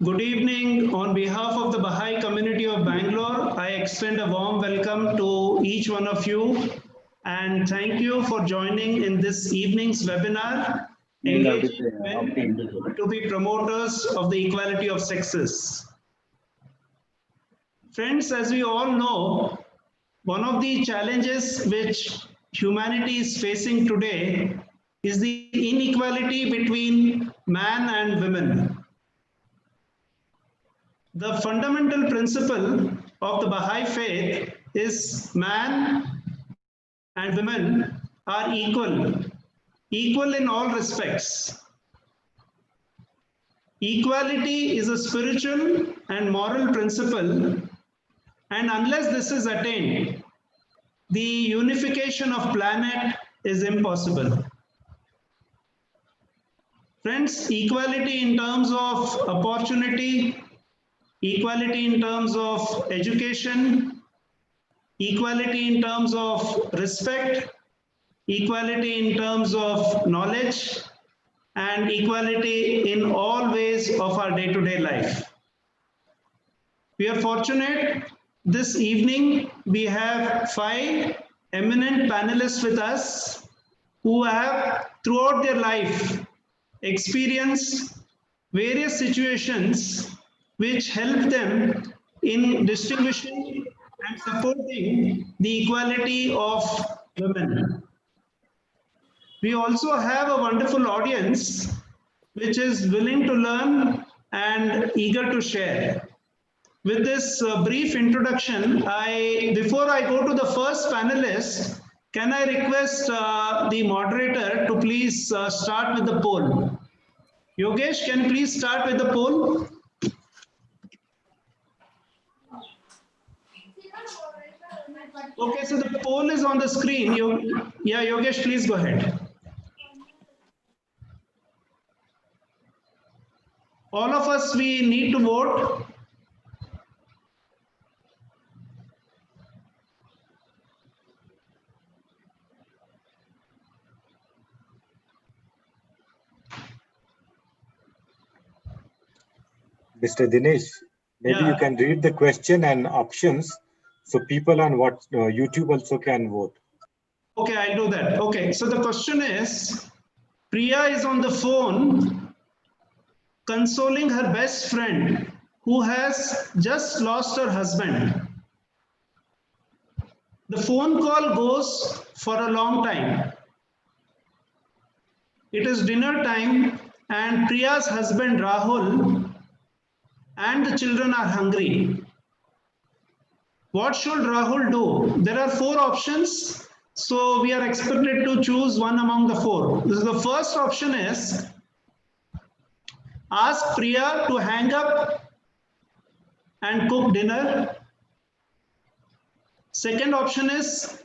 Good evening. On behalf of the Baha'i Community of Bangalore, I extend a warm welcome to each one of you and thank you for joining in this evening's webinar, Engaging Men to be Promoters of the Equality of Sexes. Friends, as we all know, one of the challenges which humanity is facing today is the inequality between man and women. The fundamental principle of the Baha'i faith is man and women are equal in all respects. Equality is a spiritual and moral principle, and unless this is attained, the unification of planet is impossible. Friends, equality in terms of opportunity, equality in terms of education, equality in terms of respect, equality in terms of knowledge, and equality in all ways of our day-to-day life. We are fortunate this evening we have 5 eminent panelists with us who have throughout their life experienced various situations which help them in distinguishing and supporting the equality of women. We also have a wonderful audience which is willing to learn and eager to share. With this brief introduction, before I go to the first panelist, can I request the moderator to please start with the poll? Yogesh, can you please start with the poll? Okay, so the poll is on the screen. Yeah, Yogesh, please go ahead. All of us, we need to vote. Mr. Dinesh, maybe you can read the question and options so people on YouTube also can vote. Okay, I'll do that. Okay, so the question is, Priya is on the phone consoling her best friend who has just lost her husband. The phone call goes for a long time. It is dinner time and Priya's husband Rahul and the children are hungry. What should Rahul do? There are 4 options, so we are expected to choose one among the 4. The first option is ask Priya to hang up and cook dinner. Second option is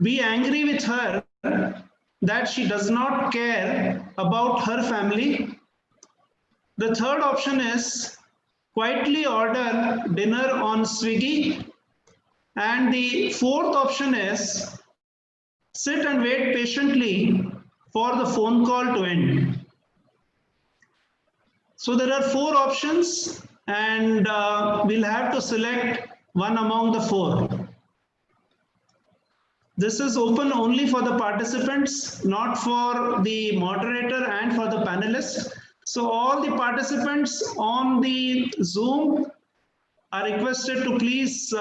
be angry with her that she does not care about her family. The third option is quietly order dinner on Swiggy. And the fourth option is sit and wait patiently for the phone call to end. So there are 4 options and we'll have to select one among the 4. This is open only for the participants, not for the moderator and for the panelists. So all the participants on the Zoom are requested to please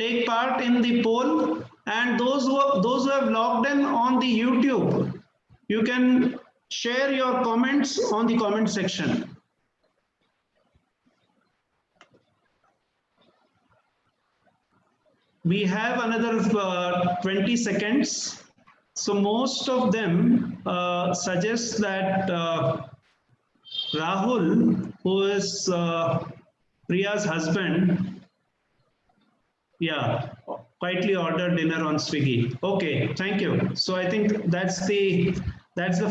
take part in the poll, and those who have logged in on the YouTube, you can share your comments on the comment section. We have another 20 seconds. So most of them suggest that Rahul, who is Priya's husband, quietly order dinner on Swiggy. Okay, thank you. So I think that's the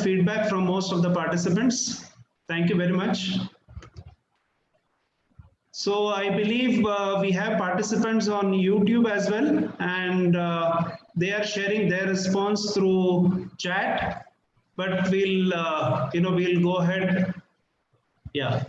feedback from most of the participants. Thank you very much. So I believe we have participants on YouTube as well, and they are sharing their response through chat. But we'll go ahead. Yeah.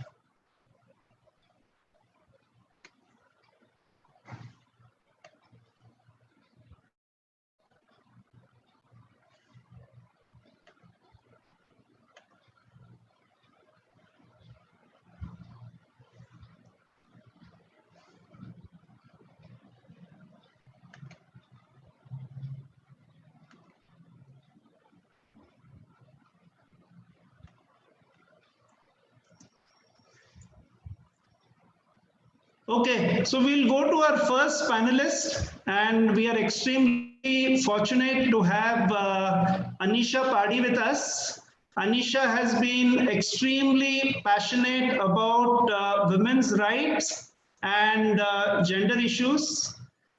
Okay, so we'll go to our first panelist, and we are extremely fortunate to have Anisha Padi with us. Anisha has been extremely passionate about women's rights and gender issues.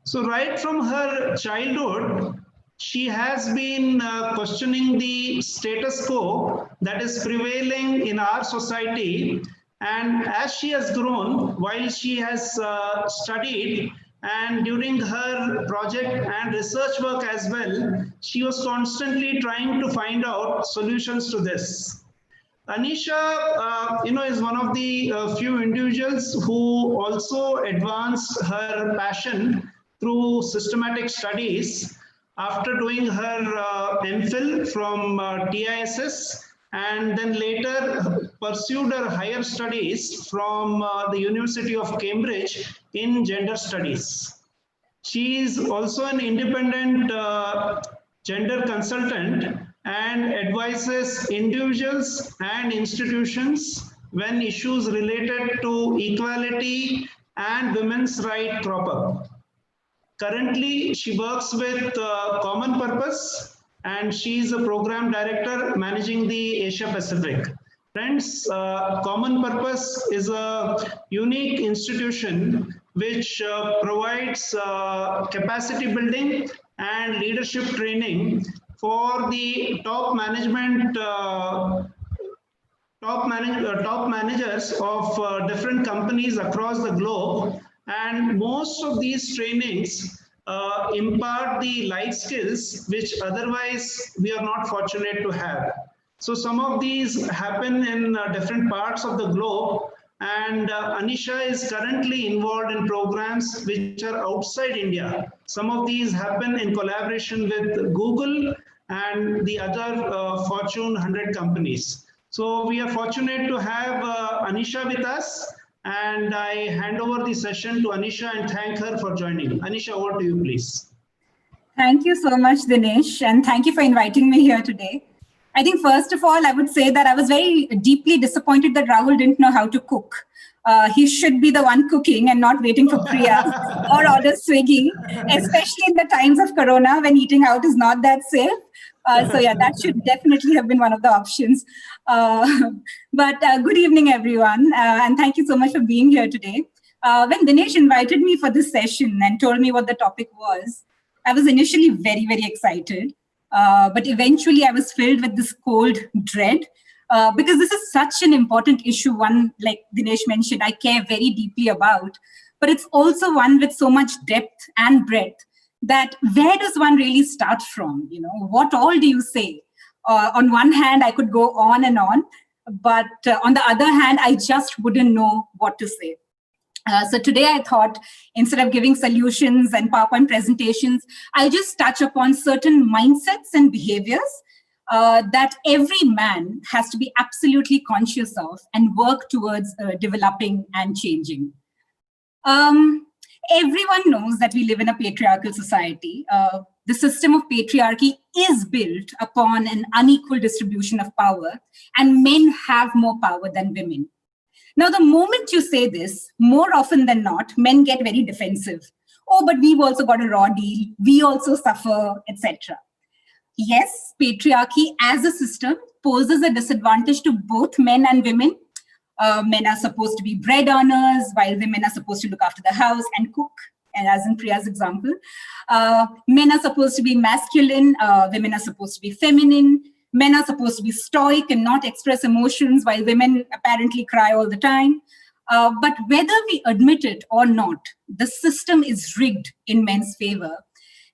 So right from her childhood, she has been questioning the status quo that is prevailing in our society. And as she has grown, while she has studied, and during her project and research work as well, she was constantly trying to find out solutions to this. Anisha, is one of the few individuals who also advanced her passion through systematic studies after doing her MPhil from TISS, and then later pursued her higher studies from the University of Cambridge in gender studies. She is also an independent gender consultant and advises individuals and institutions when issues related to equality and women's rights crop up. Currently, she works with Common Purpose, and she is a program director managing the Asia Pacific. Friends, Common Purpose is a unique institution which provides capacity building and leadership training for the top managers of different companies across the globe, and most of these trainings impart the life skills which otherwise we are not fortunate to have. So some of these happen in different parts of the globe, and Anisha is currently involved in programs which are outside India. Some of these happen in collaboration with Google and the other Fortune 100 companies. So we are fortunate to have Anisha with us, and I hand over the session to Anisha and thank her for joining. Anisha, over to you, please. Thank you so much, Dinesh, and thank you for inviting me here today. I think first of all, I would say that I was very deeply disappointed that Rahul didn't know how to cook. He should be the one cooking and not waiting for Priya or order Swiggy, especially in the times of Corona when eating out is not that safe. So yeah, that should definitely have been one of the options. But good evening, everyone, and thank you so much for being here today. When Dinesh invited me for this session and told me what the topic was, I was initially very, very excited. But eventually I was filled with this cold dread because this is such an important issue, one, like Dinesh mentioned, I care very deeply about, but it's also one with so much depth and breadth that where does one really start from? You know, what all do you say? On one hand, I could go on and on, but on the other hand, I just wouldn't know what to say. So today I thought instead of giving solutions and PowerPoint presentations, I'll just touch upon certain mindsets and behaviors that every man has to be absolutely conscious of and work towards developing and changing. Everyone knows that we live in a patriarchal society. The system of patriarchy is built upon an unequal distribution of power, and men have more power than women. Now, the moment you say this, more often than not, men get very defensive. Oh, but we've also got a raw deal. We also suffer, etc. Yes, patriarchy as a system poses a disadvantage to both men and women. Men are supposed to be bread earners, while women are supposed to look after the house and cook, and as in Priya's example. Men are supposed to be masculine, women are supposed to be feminine. Men are supposed to be stoic and not express emotions, while women apparently cry all the time. But whether we admit it or not, the system is rigged in men's favor.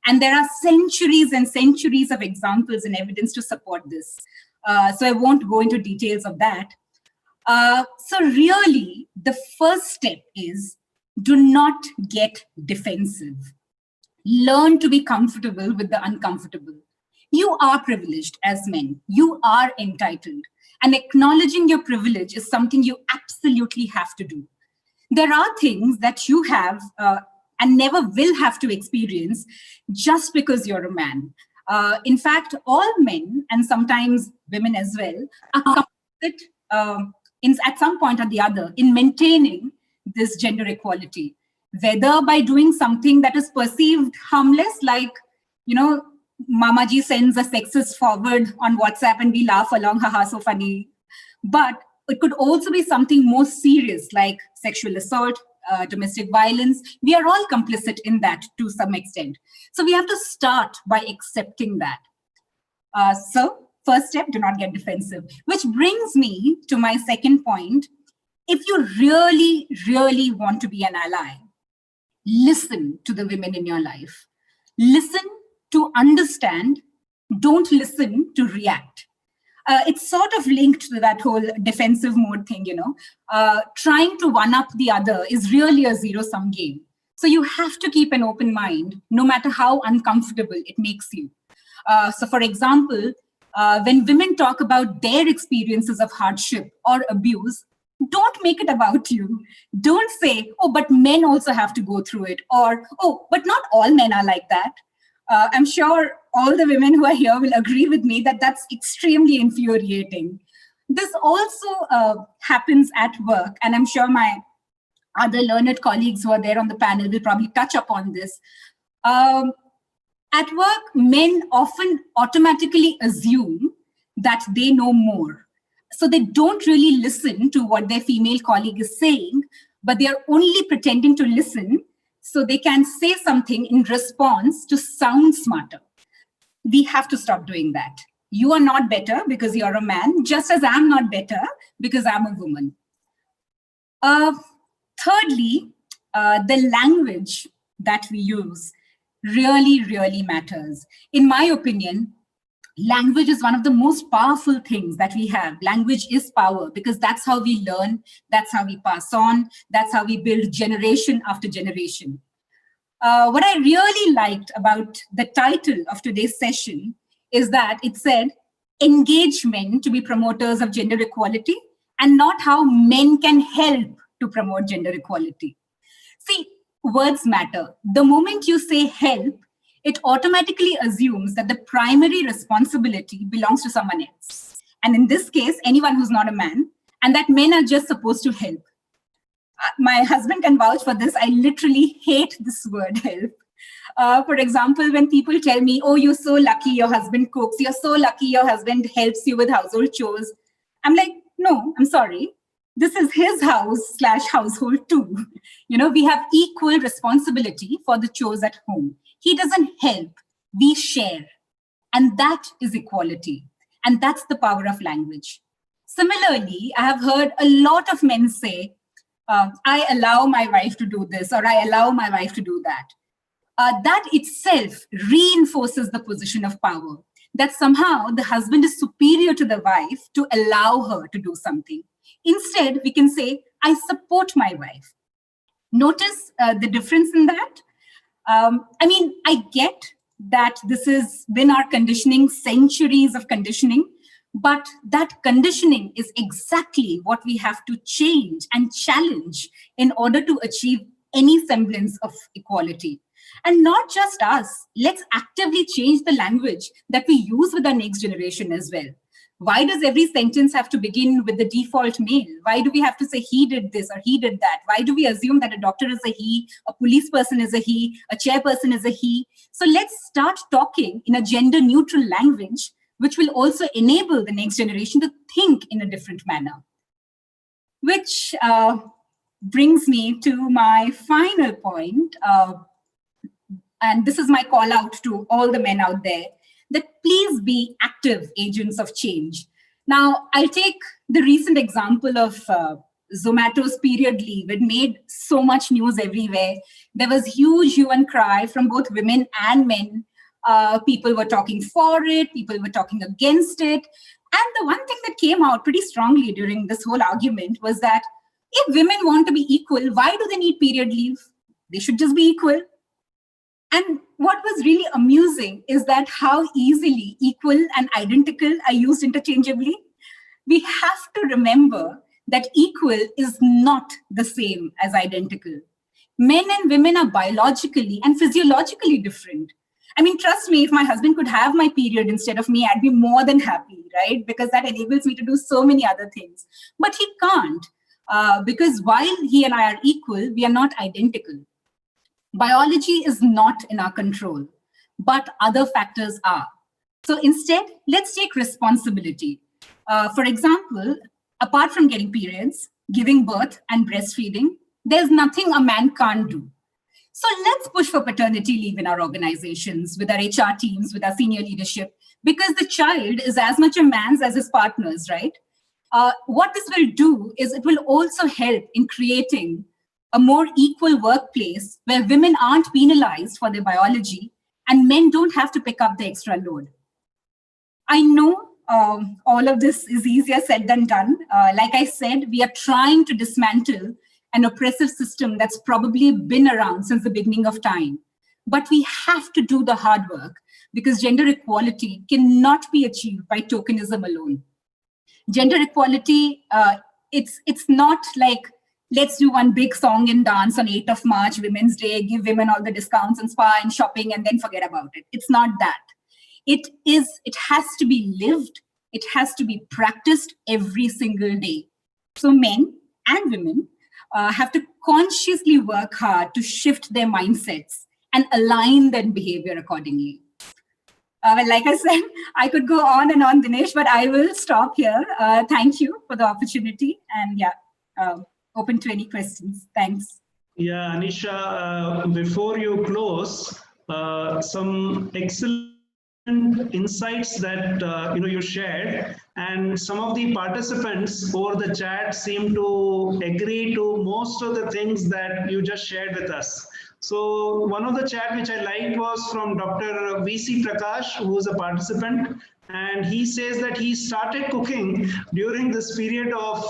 And there are centuries and centuries of examples and evidence to support this. So I won't go into details of that. So really, the first step is do not get defensive. Learn to be comfortable with the uncomfortable. You are privileged as men. You are entitled. And acknowledging your privilege is something you absolutely have to do. There are things that you have and never will have to experience just because you're a man. In fact, all men, and sometimes women as well, are complicit at some point or the other in maintaining this gender equality, whether by doing something that is perceived harmless, like, Mama ji sends a sexist forward on WhatsApp and we laugh along, haha, so funny. But it could also be something more serious, like sexual assault, domestic violence. We are all complicit in that to some extent. So we have to start by accepting that. So first step, do not get defensive, which brings me to my second point. If you really, really want to be an ally, listen to the women in your life. Listen to understand. Don't listen to react. It's sort of linked to that whole defensive mode thing, trying to one-up the other is really a zero-sum game. So you have to keep an open mind, no matter how uncomfortable it makes you. So for example, when women talk about their experiences of hardship or abuse, don't make it about you. Don't say, oh, but men also have to go through it. Or, oh, but not all men are like that. I'm sure all the women who are here will agree with me that that's extremely infuriating. This also happens at work, and I'm sure my other learned colleagues who are there on the panel will probably touch upon this. At work, men often automatically assume that they know more. So they don't really listen to what their female colleague is saying, but they are only pretending to listen so they can say something in response to sound smarter. We have to stop doing that. You are not better because you're a man, just as I'm not better because I'm a woman. Thirdly, the language that we use really, really matters. In my opinion, language is one of the most powerful things that we have. Language is power because that's how we learn, that's how we pass on, that's how we build generation after generation. What I really liked about the title of today's session is that it said, engage men to be promoters of gender equality and not how men can help to promote gender equality. See, words matter. The moment you say help, it automatically assumes that the primary responsibility belongs to someone else. And in this case, anyone who's not a man, and that men are just supposed to help. My husband can vouch for this. I literally hate this word help. For example, when people tell me, oh, you're so lucky your husband cooks, you're so lucky your husband helps you with household chores. I'm like, no, I'm sorry. This is his house/household too. We have equal responsibility for the chores at home. He doesn't help, we share. And that is equality. And that's the power of language. Similarly, I have heard a lot of men say, I allow my wife to do this, or I allow my wife to do that. That itself reinforces the position of power, that somehow the husband is superior to the wife to allow her to do something. Instead, we can say, I support my wife. Notice the difference in that? I get that this has been our conditioning, centuries of conditioning, but that conditioning is exactly what we have to change and challenge in order to achieve any semblance of equality. And not just us, let's actively change the language that we use with our next generation as well. Why does every sentence have to begin with the default male? Why do we have to say he did this or he did that? Why do we assume that a doctor is a he, a police person is a he, a chairperson is a he? So let's start talking in a gender neutral language, which will also enable the next generation to think in a different manner. Which brings me to my final point. And this is my call out to all the men out there, that please be active agents of change. Now, I'll take the recent example of Zomato's period leave. It made so much news everywhere. There was huge hue and cry from both women and men. People were talking for it, people were talking against it. And the one thing that came out pretty strongly during this whole argument was that if women want to be equal, why do they need period leave? They should just be equal. And what was really amusing is that how easily equal and identical are used interchangeably. We have to remember that equal is not the same as identical. Men and women are biologically and physiologically different. Trust me, if my husband could have my period instead of me, I'd be more than happy, right? Because that enables me to do so many other things. But he can't. Because while he and I are equal, we are not identical. Biology is not in our control, but other factors are. So instead, let's take responsibility. For example, apart from getting periods, giving birth, and breastfeeding, there's nothing a man can't do. So let's push for paternity leave in our organizations, with our HR teams, with our senior leadership, because the child is as much a man's as his partner's, right? What this will do is it will also help in creating a more equal workplace where women aren't penalized for their biology and men don't have to pick up the extra load. I know all of this is easier said than done. Like I said, we are trying to dismantle an oppressive system that's probably been around since the beginning of time. But we have to do the hard work because gender equality cannot be achieved by tokenism alone. Gender equality, it's not like, let's do one big song and dance on 8th of March, Women's Day, give women all the discounts and spa and shopping and then forget about it. It's not that. It has to be lived. It has to be practiced every single day. So men and women have to consciously work hard to shift their mindsets and align their behavior accordingly. Well, like I said, I could go on and on, Dinesh, but I will stop here. Thank you for the opportunity. And yeah, open to any questions. Thanks. Yeah, Anisha, before you close, some excellent insights that you shared, and some of the participants over the chat seem to agree to most of the things that you just shared with us. So one of the chat which I liked was from Dr. VC Prakash, who is a participant, and he says that he started cooking during this period of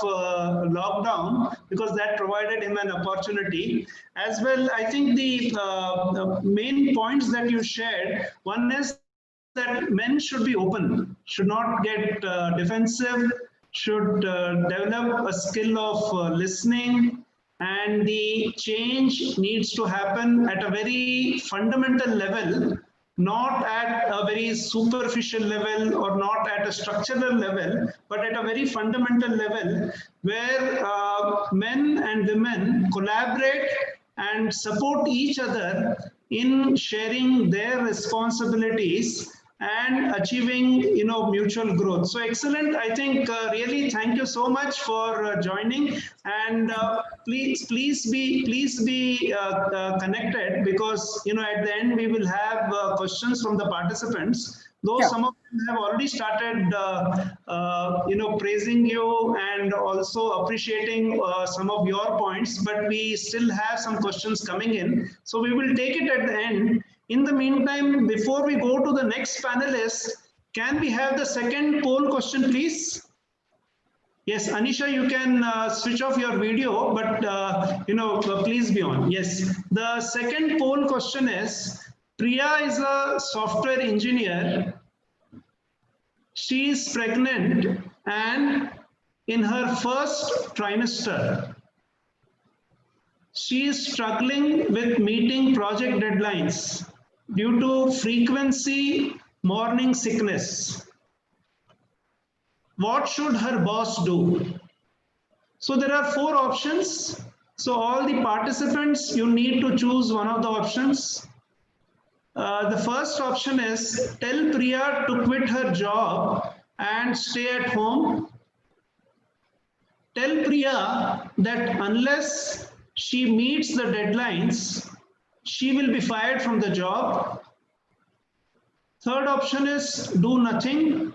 lockdown because that provided him an opportunity. As well, I think the main points that you shared, one is that men should be open, should not get defensive, should develop a skill of listening, and the change needs to happen at a very fundamental level, not at a very superficial level or not at a structural level, but at a very fundamental level where men and women collaborate and support each other in sharing their responsibilities and achieving mutual growth. So excellent. I think really thank you so much for joining, and please be connected, because at the end we will have questions from the participants, though some of them have already started praising you and also appreciating some of your points, but we still have some questions coming in, so we will take it at the end. In the meantime, before we go to the next panelist, can we have the second poll question, please? Yes, Anisha, you can switch off your video, but please be on. Yes, the second poll question is, Priya is a software engineer. She is pregnant and in her first trimester. She is struggling with meeting project deadlines due to frequency morning sickness. What should her boss do? So there are 4 options. So all the participants, you need to choose one of the options. The first option is, tell Priya to quit her job and stay at home. Tell Priya that unless she meets the deadlines, she will be fired from the job. Third option is, do nothing.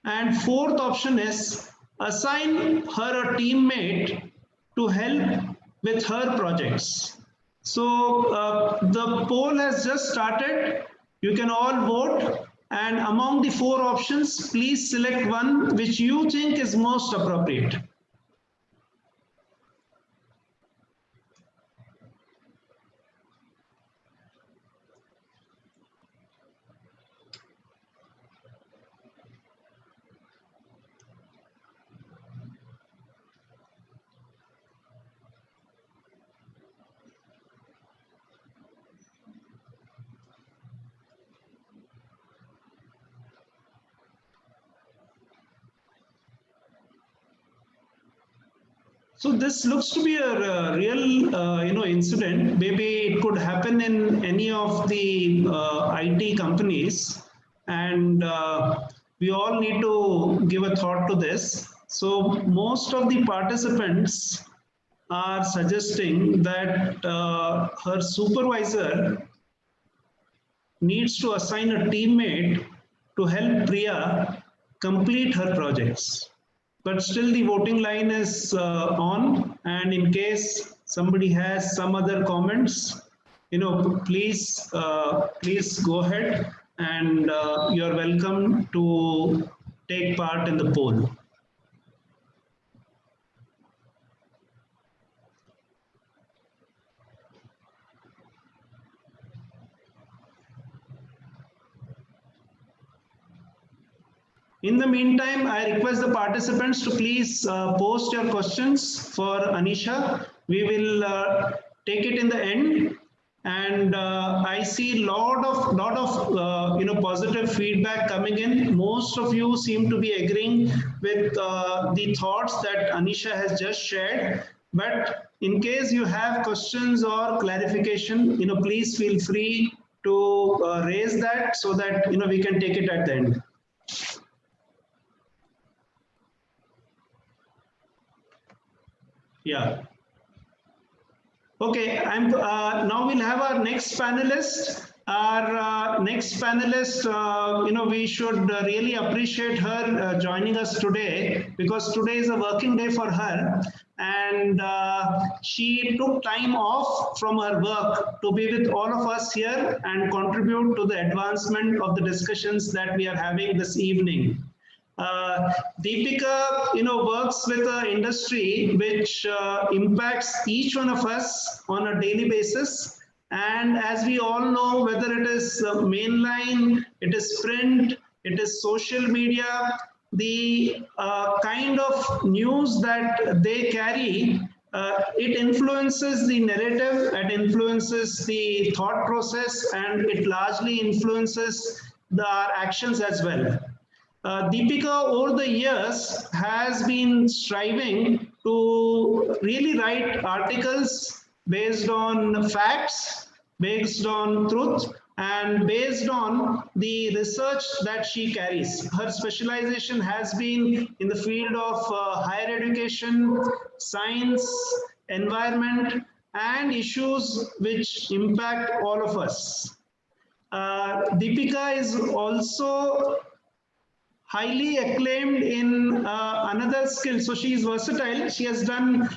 And fourth option is, assign her a teammate to help with her projects. So the poll has just started. You can all vote. And among the 4 options, please select one which you think is most appropriate. So this looks to be a real, incident. Maybe it could happen in any of the IT companies, and we all need to give a thought to this. So most of the participants are suggesting that her supervisor needs to assign a teammate to help Priya complete her projects. But still the voting line is on, and in case somebody has some other comments, please please go ahead, and you're welcome to take part in the poll. In the meantime, I request the participants to please post your questions for Anisha. We will take it in the end. And I see a lot of positive feedback coming in. Most of you seem to be agreeing with the thoughts that Anisha has just shared. But in case you have questions or clarification, please feel free to raise that so that we can take it at the end. Yeah. Okay, now we'll have our next panelist. Our next panelist, we should really appreciate her joining us today, because today is a working day for her, and she took time off from her work to be with all of us here and contribute to the advancement of the discussions that we are having this evening. Deepika, works with an industry which impacts each one of us on a daily basis. And as we all know, whether it is mainline, it is print, it is social media, the kind of news that they carry, it influences the narrative, it influences the thought process, and it largely influences our actions as well. Deepika, over the years, has been striving to really write articles based on facts, based on truth, and based on the research that she carries. Her specialization has been in the field of higher education, science, environment, and issues which impact all of us. Deepika is also highly acclaimed in another skill. So she is versatile. She has done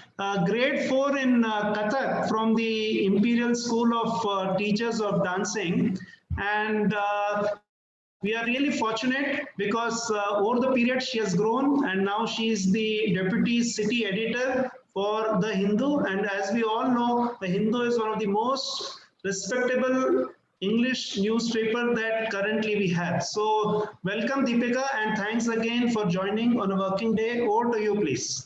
grade 4 in Kathak from the Imperial School of Teachers of Dancing. And we are really fortunate because over the period she has grown, and now she is the deputy city editor for The Hindu. And as we all know, The Hindu is one of the most respectable English newspaper that currently we have. So welcome, Deepika, and thanks again for joining on a working day. Over to you, please.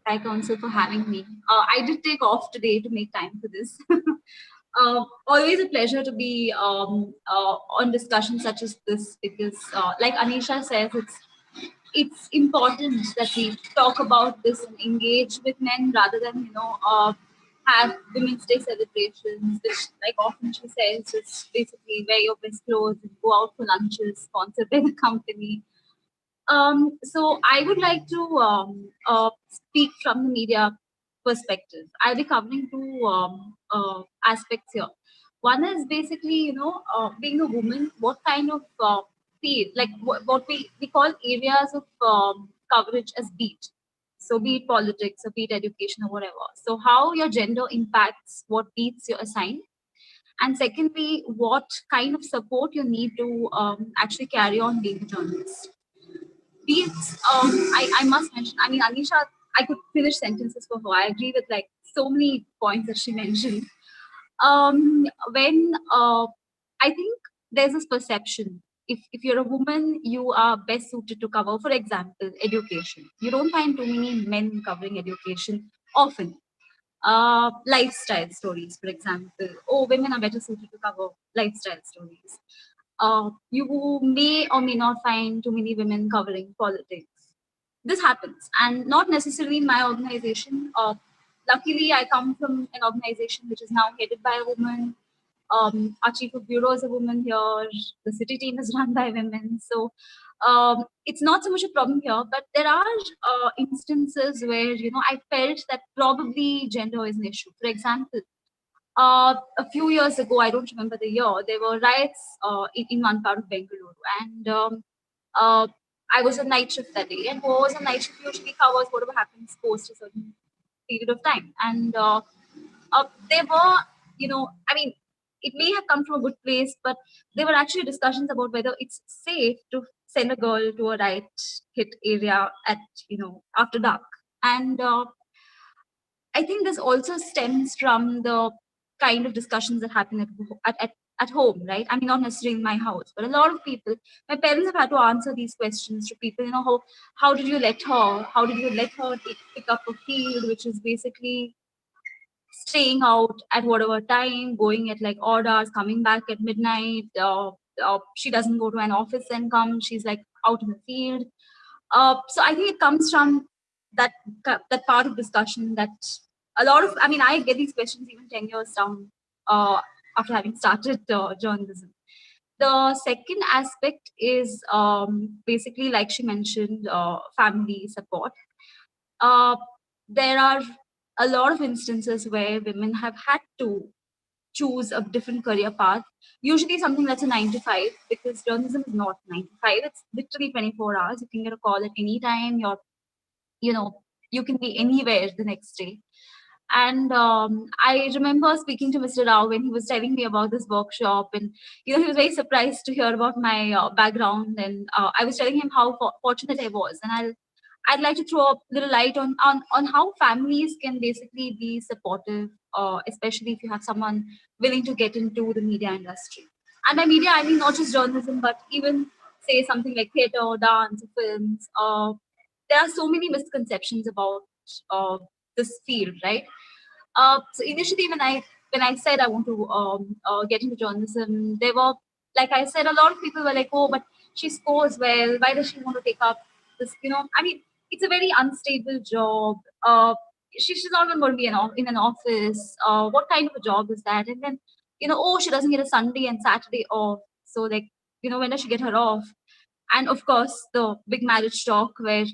Hi, Council, for having me. I did take off today to make time for this. Always a pleasure to be on discussions such as this, because like Anisha says, it's important that we talk about this and engage with men rather than have Women's Day celebrations, which, like often she says, is basically wear your best clothes and go out for lunches sponsored by the company. So I would like to speak from the media perspective. I'll be covering two aspects here. One is basically, being a woman, what kind of field, like what we call areas of coverage as beat. So be it politics or be it education or whatever. So how your gender impacts what beats you're assigned. And secondly, what kind of support you need to actually carry on being a journalist. Beats, I must mention, I mean, Anisha, I could finish sentences for her. I agree with like so many points that she mentioned. When I think there's this perception, if you're a woman, you are best suited to cover, for example, education. You don't find too many men covering education often. Lifestyle stories, for example. Oh, women are better suited to cover lifestyle stories. You may or may not find too many women covering politics. this happens, and not necessarily in my organization. Luckily, I come from an organization which is now headed by a woman. Our chief of bureau is a woman here. The city team is run by women. So it's not so much a problem here, but there are instances where, I felt that probably gender is an issue. For example, a few years ago, I don't remember the year, there were riots in one part of Bengaluru. And I was on night shift that day. And who was on night shift usually covers whatever happens post a certain period of time. And there were, it may have come from a good place, but there were actually discussions about whether it's safe to send a girl to a riot hit area at, after dark. And I think this also stems from the kind of discussions that happen at home, right? I mean, not necessarily in my house, but a lot of people, my parents have had to answer these questions to people, how did you let her pick up a field, which is basically staying out at whatever time, going at like odd hours, coming back at midnight. She doesn't go to an office and come. She's like out in the field. So I think it comes from that part of discussion that a lot of, I get these questions even 10 years down after having started journalism. The second aspect is basically, like she mentioned, family support. There are a lot of instances where women have had to choose a different career path, usually something that's a 9 to 5, because journalism is not 9 to 5. It's literally 24 hours. You can get a call at any time. You can be anywhere the next day. And I remember speaking to Mr. Rao when he was telling me about this workshop, and he was very surprised to hear about my background, and I was telling him how fortunate I was, and I'd like to throw a little light on how families can basically be supportive, especially if you have someone willing to get into the media industry. And by media, I mean not just journalism, but even say something like theatre, dance, films. There are so many misconceptions about this field, right? So initially, when I said I want to get into journalism, there were, like I said, a lot of people were like, "Oh, but she scores well. Why does she want to take up this?" It's a very unstable job. She's not even going to be in an office. What kind of a job is that? And then, oh, she doesn't get a Sunday and Saturday off. So, like, when does she get her off? And of course, the big marriage talk where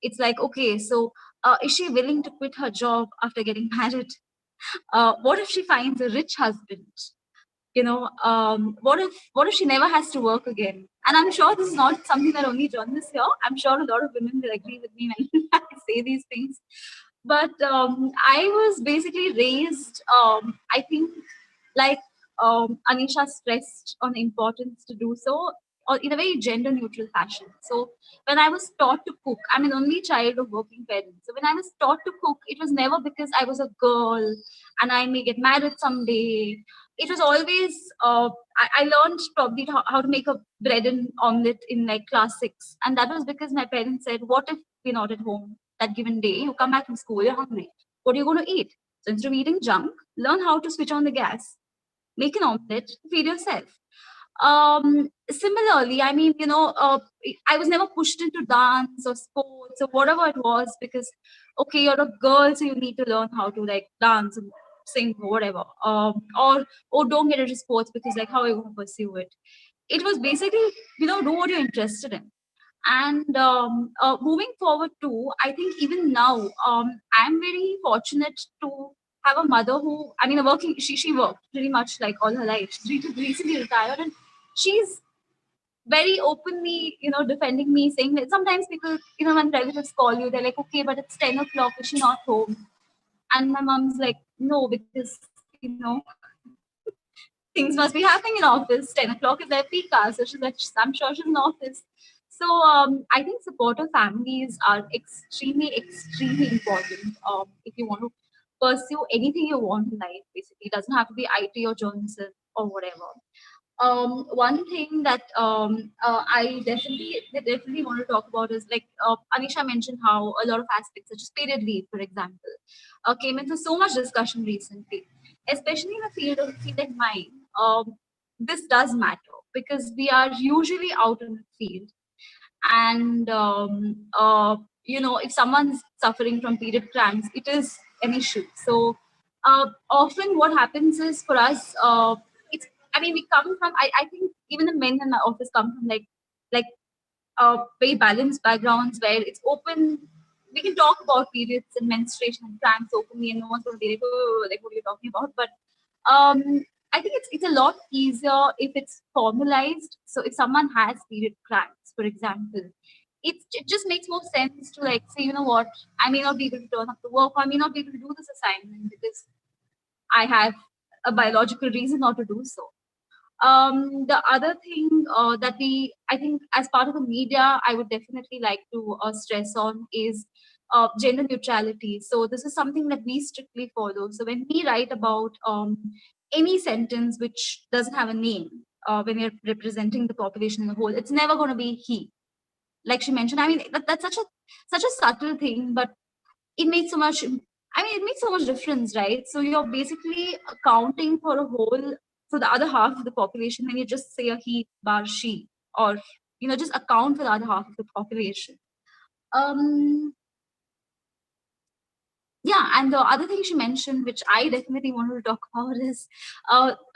it's like, okay, so is she willing to quit her job after getting married? What if she finds a rich husband? What if she never has to work again? And I'm sure this is not something that only journalists hear. I'm sure a lot of women will agree with me when I say these things. But I was basically raised, I think, like Anisha stressed on the importance to do so, or in a very gender neutral fashion. So when I was taught to cook, I'm an only child of working parents. So when I was taught to cook, it was never because I was a girl and I may get married someday. It was always, I learned probably how to make a bread and omelette in like class 6. And that was because my parents said, what if we're not at home that given day? You come back from school, you're hungry. What are you going to eat? So instead of eating junk, learn how to switch on the gas, make an omelette, feed yourself. Similarly, I was never pushed into dance or sports or whatever it was because, okay, you're a girl, so you need to learn how to like dance and sing or whatever. Or don't get into sports because like how are you going to pursue it? It was basically, do what you're interested in. And moving forward too, I think even now, I'm very fortunate to have a mother who, she worked pretty much like all her life. She's recently retired and she's very openly, defending me, saying that sometimes people, when relatives call you, they're like, okay, but it's 10 o'clock, is she not home? And my mom's like, no, because, things must be happening in office. 10 o'clock is their peak hour. So she's like, I'm sure she's in office. So I think supportive families are extremely, extremely important if you want to pursue anything you want in life. Basically, it doesn't have to be IT or journalism or whatever. One thing that I definitely want to talk about is like Anisha mentioned how a lot of aspects such as paid leave, for example, came into so much discussion recently, especially in a field like mine. This does matter because we are usually out in the field. And if someone's suffering from period cramps, it is an issue. So often what happens is, for us, we come from, I think even the men in my office come from like very balanced backgrounds, where it's open. We can talk about periods and menstruation and cramps openly, and no one's going to be like, oh, like, what are you talking about? But I think it's a lot easier if it's formalized. So if someone has period cramps, for example, it just makes more sense to like say, you know what, I may not be able to turn up to work, or I may not be able to do this assignment because I have a biological reason not to do so. The other thing that I think as part of the media, I would definitely like to stress on is gender neutrality. So this is something that we strictly follow. So when we write about any sentence which doesn't have a name, when you're representing the population in the whole, it's never going to be he. Like she mentioned, I mean, that's such a subtle thing, but it makes so much. It makes so much difference, right? So you're basically accounting for for the other half of the population when you just say a he bar she, or just account for the other half of the population. Yeah, and the other thing she mentioned, which I definitely wanted to talk about, is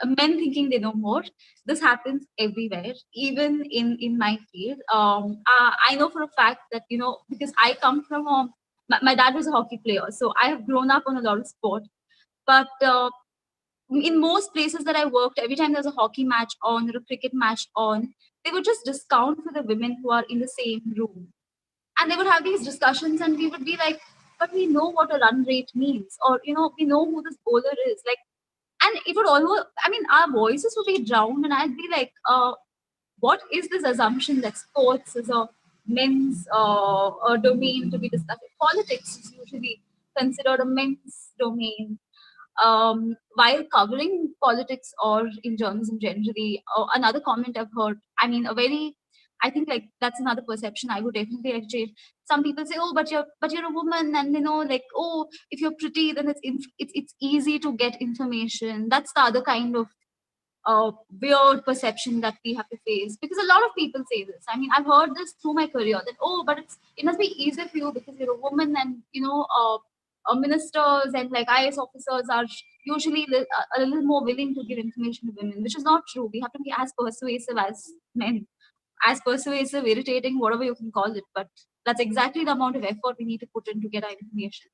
men thinking they know more. This happens everywhere, even in my field. I know for a fact that, because I come from my dad was a hockey player, so I have grown up on a lot of sport. But in most places that I worked, every time there's a hockey match on or a cricket match on, they would just discount for the women who are in the same room. And they would have these discussions, and we would be like, but we know what a run rate means, or we know who this bowler is, like. And it would almost, our voices would be drowned, and I'd be like, what is this assumption that sports is a men's domain to be discussed? Politics is usually considered a men's domain. While covering politics or in journalism generally, another comment I've heard, I think like that's another perception I would definitely like change. Some people say, oh, but you're a woman, and like, oh, if you're pretty, then it's easy to get information. That's the other kind of weird perception that we have to face, because a lot of people say this. I've heard this through my career that, oh, but it must be easier for you because you're a woman, and ministers and like IAS officers are usually a little more willing to give information to women, which is not true. We have to be as persuasive as men, as persuasive, irritating, whatever you can call it, but that's exactly the amount of effort we need to put in to get our information.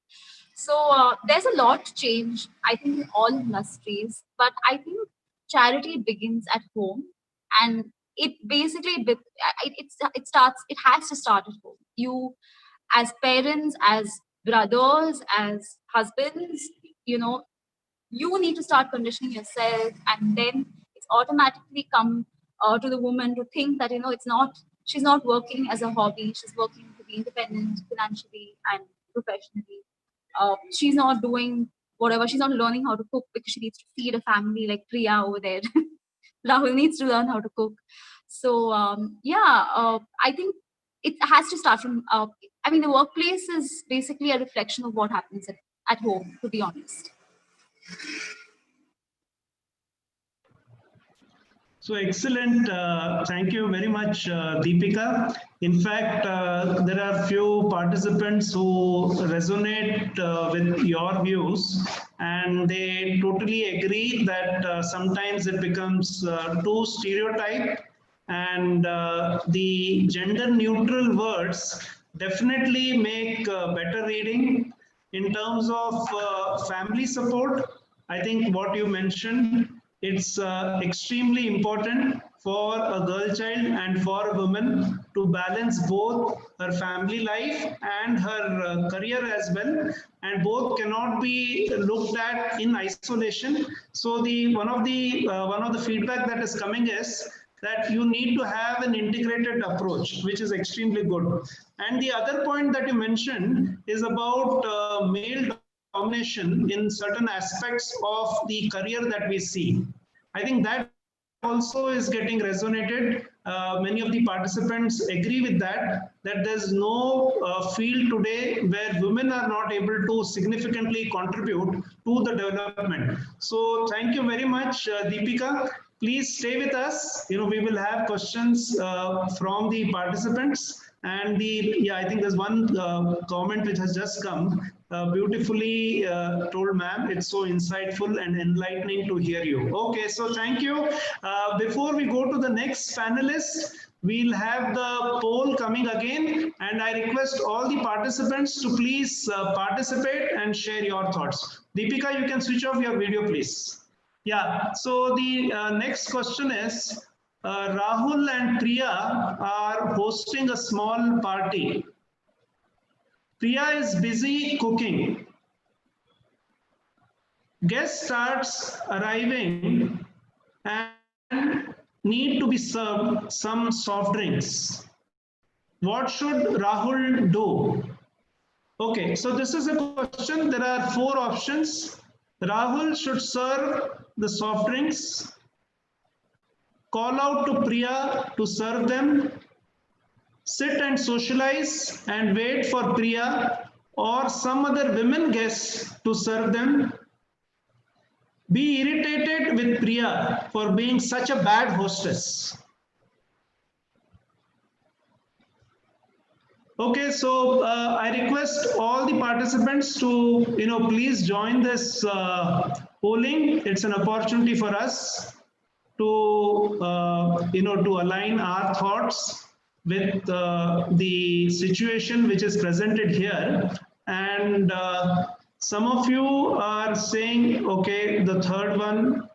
So there's a lot to change, I think, in all industries, but I think charity begins at home, and it basically it has to start at home. You, as parents, as brothers, as husbands, you need to start conditioning yourself, and then it's automatically come to the woman to think that she's not working as a hobby, she's working to be independent financially and professionally. She's not doing whatever, she's not learning how to cook because she needs to feed a family like Priya over there. Rahul needs to learn how to cook. So I think it has to start from the workplace is basically a reflection of what happens at home, to be honest. So excellent. Thank you very much, Deepika. In fact, there are few participants who resonate with your views, and they totally agree that sometimes it becomes too stereotyped, and the gender neutral words definitely make better reading. In terms of family support, I think what you mentioned, it's extremely important for a girl child and for a woman to balance both her family life and her career as well, and both cannot be looked at in isolation. So one of the feedback that is coming is that you need to have an integrated approach, which is extremely good. And the other point that you mentioned is about male domination in certain aspects of the career that we see. I think that also is getting resonated. Many of the participants agree with that there's no field today where women are not able to significantly contribute to the development. So thank you very much, Deepika. Please stay with us. We will have questions from the participants. And I think there's one comment which has just come. Beautifully told, ma'am. It's so insightful and enlightening to hear you. Okay, so thank you. Before we go to the next panelist, we'll have the poll coming again, and I request all the participants to please participate and share your thoughts. Deepika, you can switch off your video, please. Yeah, so the next question is, Rahul and Priya are hosting a small party. Priya is busy cooking. Guest starts arriving and need to be served some soft drinks. What should Rahul do? Okay, so this is a question. There are 4 options. Rahul should serve the soft drinks, call out to Priya to serve them, sit and socialize and wait for Priya or some other women guests to serve them, be irritated with Priya for being such a bad hostess. Okay, so I request all the participants to, please join this polling. It's an opportunity for us to, to align our thoughts with the situation which is presented here. And some of you are saying, okay, the third one.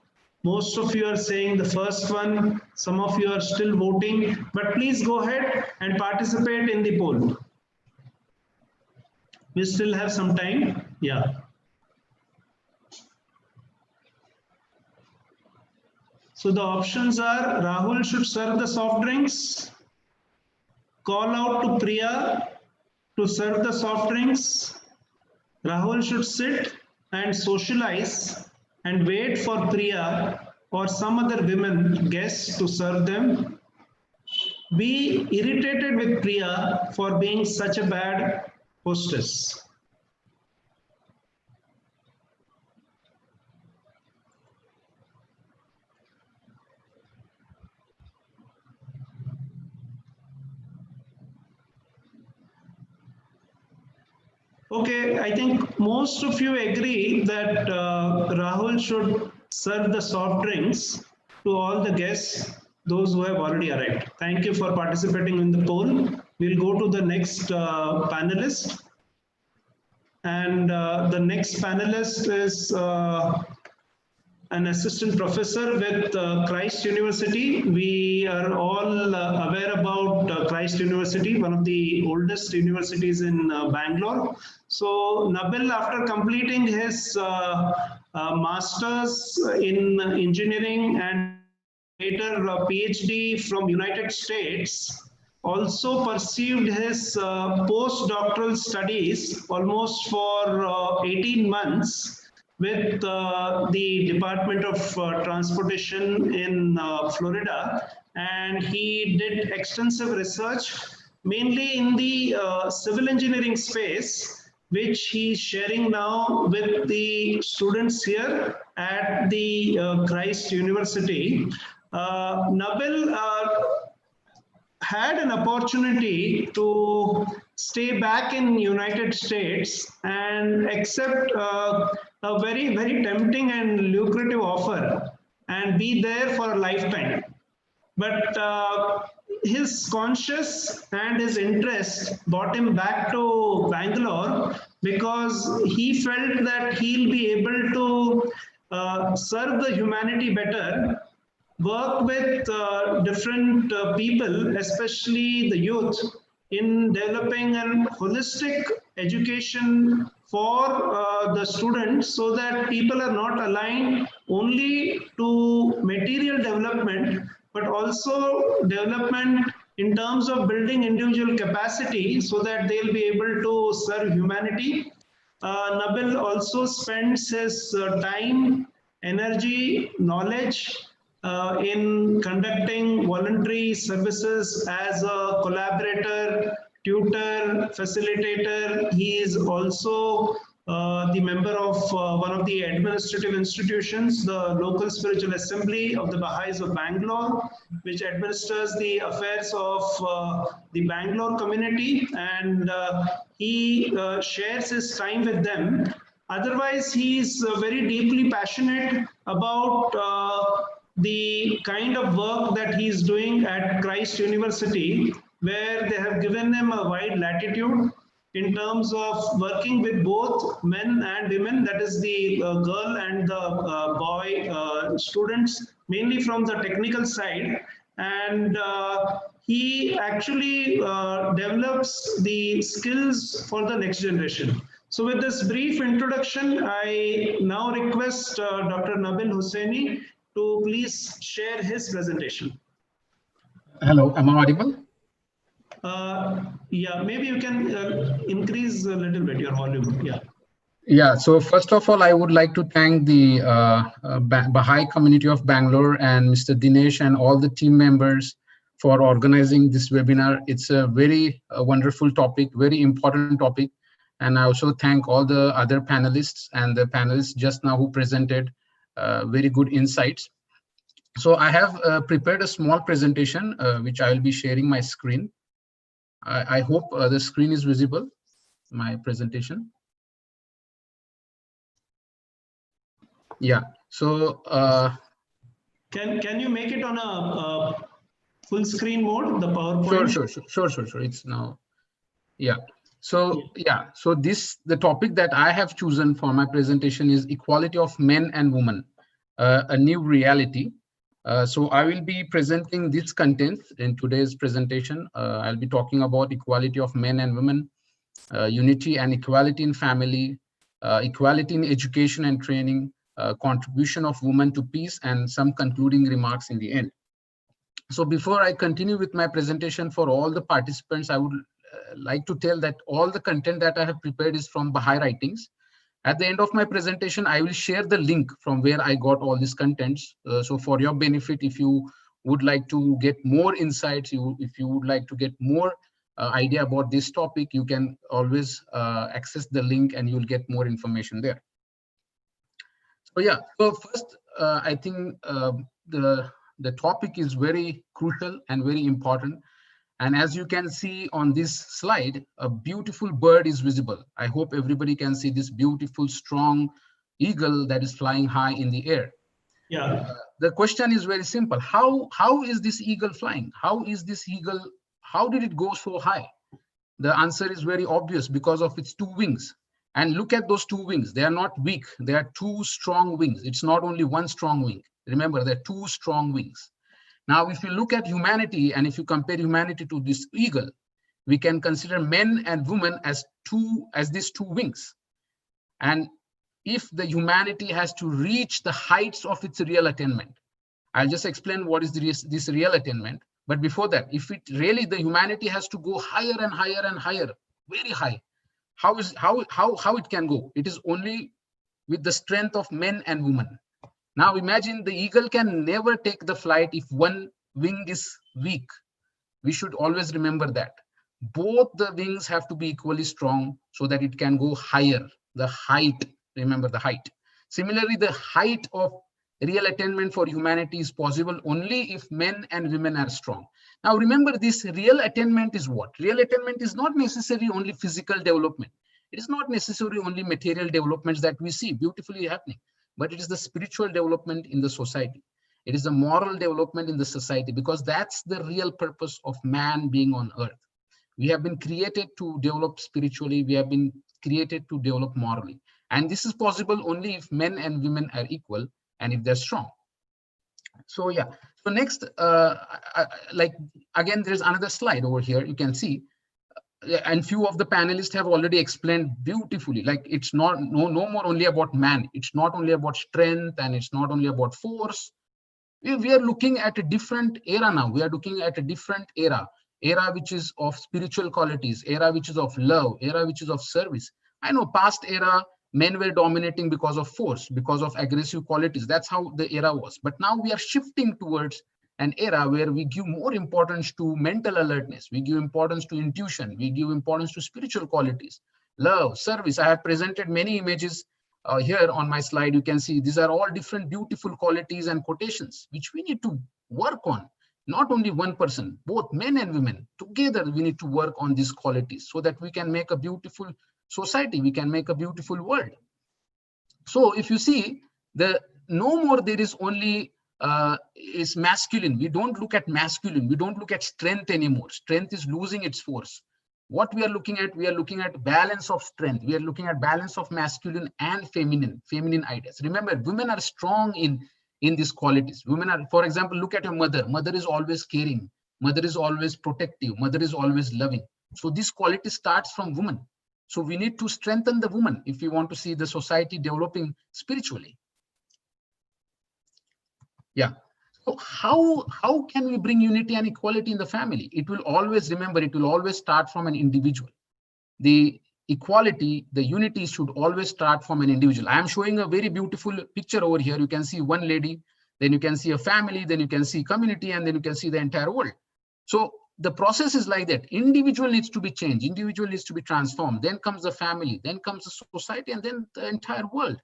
Most of you are saying the first one. Some of you are still voting, but please go ahead and participate in the poll. We still have some time. Yeah. So the options are: Rahul should serve the soft drinks, call out to Priya to serve the soft drinks, Rahul should sit and socialize and wait for Priya or some other women guests to serve them, be irritated with Priya for being such a bad hostess. Okay, I think most of you agree that Rahul should serve the soft drinks to all the guests, those who have already arrived. Thank you for participating in the poll. We'll go to the next panelist. And the next panelist is an assistant professor with Christ University. We are all aware about Christ University, one of the oldest universities in Bangalore. So Nabil, after completing his master's in engineering and later PhD from United States, also pursued his postdoctoral studies almost for 18 months with the Department of Transportation in Florida, and he did extensive research mainly in the civil engineering space, which he's sharing now with the students here at the Christ University. Nabil had an opportunity to stay back in United States and accept a very, very tempting and lucrative offer and be there for a lifetime. But his conscience and his interest brought him back to Bangalore because he felt that he'll be able to serve the humanity better, work with different people, especially the youth, in developing a holistic education for the students so that people are not aligned only to material development, but also development in terms of building individual capacity so that they'll be able to serve humanity. Nabil also spends his time, energy, knowledge in conducting voluntary services as a collaborator, tutor, facilitator. He is also the member of one of the administrative institutions, the local spiritual assembly of the Baha'is of Bangalore, which administers the affairs of the Bangalore community, and he shares his time with them. Otherwise, he is very deeply passionate about the kind of work that he is doing at Christ University, where they have given him a wide latitude in terms of working with both men and women, that is the girl and the boy students, mainly from the technical side. And he actually develops the skills for the next generation. So with this brief introduction, I now request Dr. Nabil Hussaini to please share his presentation. Hello, am I audible? Yeah, maybe you can increase a little bit your volume. Yeah. Yeah, so first of all, I would like to thank the Baha'i Community of Bangalore and Mr. Dinesh and all the team members for organizing this webinar. It's a very wonderful topic, very important topic. And I also thank all the other panelists and the panelists just now who presented very good insights. So I have prepared a small presentation, which I will be sharing my screen. I hope the screen is visible, my presentation. Yeah, so can you make it on a full screen mode, the PowerPoint? Sure. It's now, yeah. So yeah, so the topic that I have chosen for my presentation is equality of men and women, a new reality. So I will be presenting this content in today's presentation. I'll be talking about equality of men and women, unity and equality in family, equality in education and training, contribution of women to peace, and some concluding remarks in the end. So before I continue with my presentation, for all the participants, I would like to tell that all the content that I have prepared is from Baha'i writings. At the end of my presentation, I will share the link from where I got all these contents. So for your benefit, if you would like to get more insights, if you would like to get more idea about this topic, you can always access the link and you'll get more information there. So yeah, so first, I think the topic is very crucial and very important. And as you can see on this slide, a beautiful bird is visible. I hope everybody can see this beautiful, strong eagle that is flying high in the air. Yeah. The question is very simple. How is this eagle flying? How did it go so high? The answer is very obvious, because of its two wings. And look at those two wings. They are not weak. They are two strong wings. It's not only one strong wing. Remember, there are two strong wings. Now, if you look at humanity and if you compare humanity to this eagle, we can consider men and women as these two wings. And if the humanity has to reach the heights of its real attainment, I'll just explain what is this real attainment. But before that, if it really the humanity has to go higher and higher and higher, very high, how it can go? It is only with the strength of men and women. Now imagine the eagle can never take the flight if one wing is weak. We should always remember that. Both the wings have to be equally strong so that it can go higher. The height, remember the height. Similarly, the height of real attainment for humanity is possible only if men and women are strong. Now remember, this real attainment is what? Real attainment is not necessarily only physical development. It is not necessarily only material developments that we see beautifully happening. But it is the spiritual development in the society. It is the moral development in the society, because that's the real purpose of man being on earth. We have been created to develop spiritually. We have been created to develop morally. And this is possible only if men and women are equal and if they're strong. So yeah, so next, again, there's another slide over here. You can see, and few of the panelists have already explained beautifully, like it's no more only about man. It's not only about strength, and it's not only about force. We are looking at a different era now. We are looking at a different era which is of spiritual qualities, era which is of love, era which is of service. I know past era, men were dominating because of force, because of aggressive qualities. That's how the era was. But now we are shifting towards an era where we give more importance to mental alertness, we give importance to intuition, we give importance to spiritual qualities, love, service. I have presented many images here on my slide. You can see these are all different beautiful qualities and quotations which we need to work on. Not only one person, both men and women together, we need to work on these qualities so that we can make a beautiful society, we can make a beautiful world. So if you see, no more there is only is masculine. We don't look at masculine. We don't look at strength anymore. Strength is losing its force. What we are looking at balance of strength. We are looking at balance of masculine and feminine ideas. Remember, women are strong in these qualities. Women are, for example, look at your mother. Mother is always caring. Mother is always protective. Mother is always loving. So this quality starts from women. So we need to strengthen the woman if we want to see the society developing spiritually. Yeah. So how can we bring unity and equality in the family? It will always, remember, it will always start from an individual. The equality, the unity should always start from an individual. I am showing a very beautiful picture over here. You can see one lady, then you can see a family, then you can see community, and then you can see the entire world. So the process is like that. Individual needs to be changed. Individual needs to be transformed. Then comes the family, then comes the society, and then the entire world.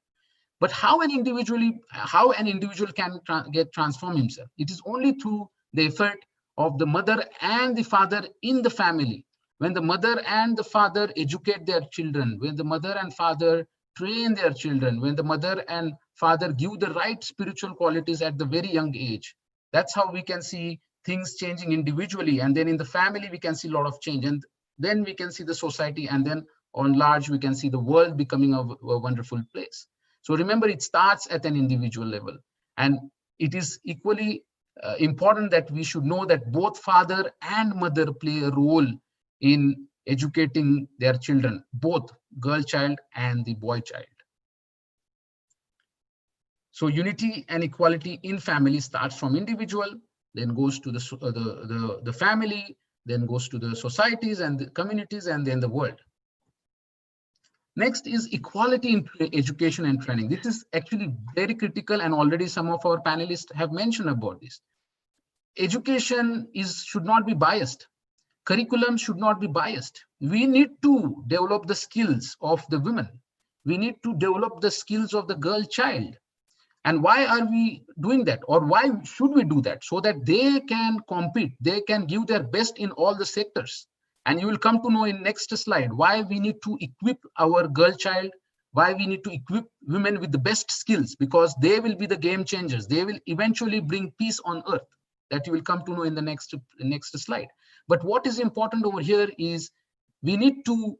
But how an individual can get transformed himself? It is only through the effort of the mother and the father in the family. When the mother and the father educate their children, when the mother and father train their children, when the mother and father give the right spiritual qualities at the very young age, that's how we can see things changing individually. And then in the family, we can see a lot of change. And then we can see the society. And then on large, we can see the world becoming a wonderful place. So remember, it starts at an individual level. And it is equally important that we should know that both father and mother play a role in educating their children, both girl child and the boy child. So unity and equality in family starts from individual, then goes to the family, then goes to the societies and the communities, and then the world. Next is equality in education and training. This is actually very critical, and already some of our panelists have mentioned about this. Education should not be biased. Curriculum should not be biased. We need to develop the skills of the women. We need to develop the skills of the girl child. And why are we doing that? Or why should we do that? So that they can compete, they can give their best in all the sectors. And you will come to know in next slide why we need to equip our girl child, why we need to equip women with the best skills, because they will be the game changers. They will eventually bring peace on earth. That you will come to know in the next slide. But what is important over here is we need to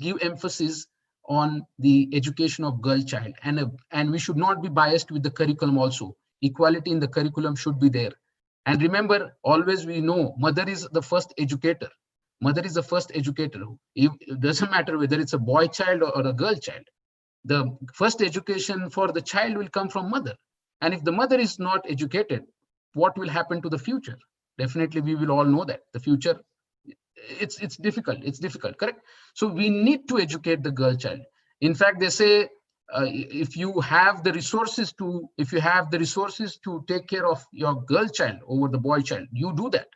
give emphasis on the education of girl child, and we should not be biased with the curriculum also. Equality in the curriculum should be there. And remember, always we know mother is the first educator. Mother is the first educator. It doesn't matter whether it's a boy child or a girl child. The first education for the child will come from mother. And if the mother is not educated, what will happen to the future? Definitely, we will all know that the future, it's difficult. It's difficult, correct? So we need to educate the girl child. In fact, they say if you have the resources to take care of your girl child over the boy child, you do that,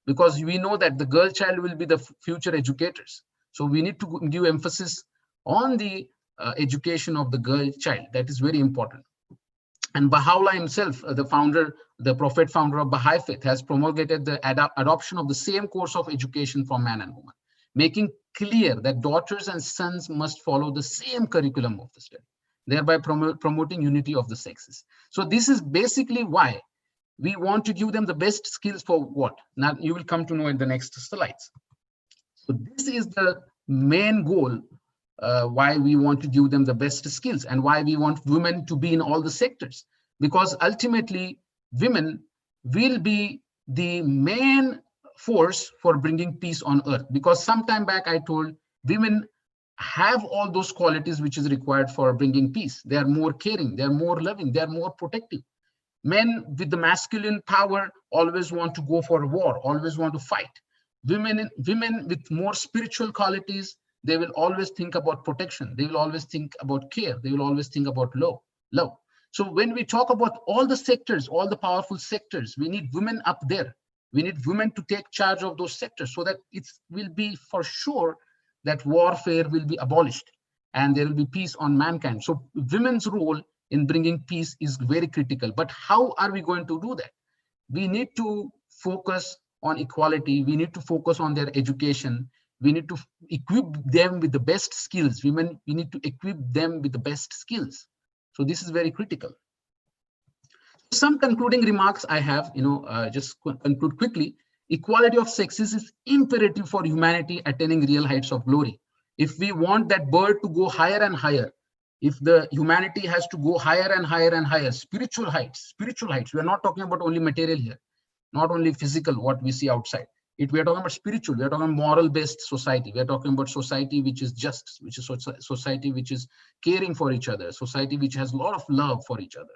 because we know that the girl child will be the future educators. So we need to give emphasis on the education of the girl child. That is very important. And Baha'u'llah himself, the prophet founder of Baha'i faith, has promulgated the adoption of the same course of education for man and woman, making clear that daughters and sons must follow the same curriculum of the study, thereby promoting unity of the sexes. So this is basically why we want to give them the best skills for what? Now you will come to know in the next slides. So this is the main goal, why we want to give them the best skills and why we want women to be in all the sectors, because ultimately women will be the main force for bringing peace on earth. Because sometime back I told women have all those qualities which is required for bringing peace. They are more caring, they are more loving, they are more protective. Men with the masculine power always want to go for war, always want to fight. Women with more spiritual qualities, they will always think about protection. They will always think about care. They will always think about love. So when we talk about all the sectors, all the powerful sectors, we need women up there. We need women to take charge of those sectors so that it will be for sure that warfare will be abolished and there will be peace on mankind. So women's role in bringing peace is very critical. But how are we going to do that? We need to focus on equality. We need to focus on their education. We need to equip them with the best skills. Women, we need to equip them with the best skills. So this is very critical. Some concluding remarks I have, just conclude quickly. Equality of sexes is imperative for humanity attaining real heights of glory. If we want that bird to go higher and higher, if the humanity has to go higher and higher and higher, spiritual heights, we are not talking about only material here, not only physical, what we see outside. We are talking about spiritual, we are talking about moral-based society. We are talking about society which is just, which is society which is caring for each other, society which has a lot of love for each other.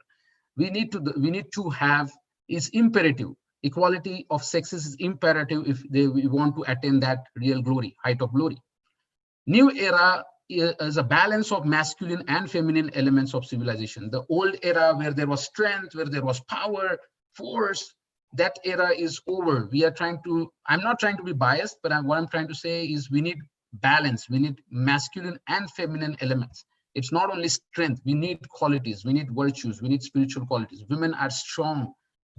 We need to have, is imperative. Equality of sexes is imperative if we want to attain that real glory, height of glory. New era is a balance of masculine and feminine elements of civilization. The old era where there was strength, where there was power, force, that era is over. We are trying to, I'm not trying to be biased, but what I'm trying to say is we need balance. We need masculine and feminine elements. It's not only strength, we need qualities, we need virtues, we need spiritual qualities. Women are strong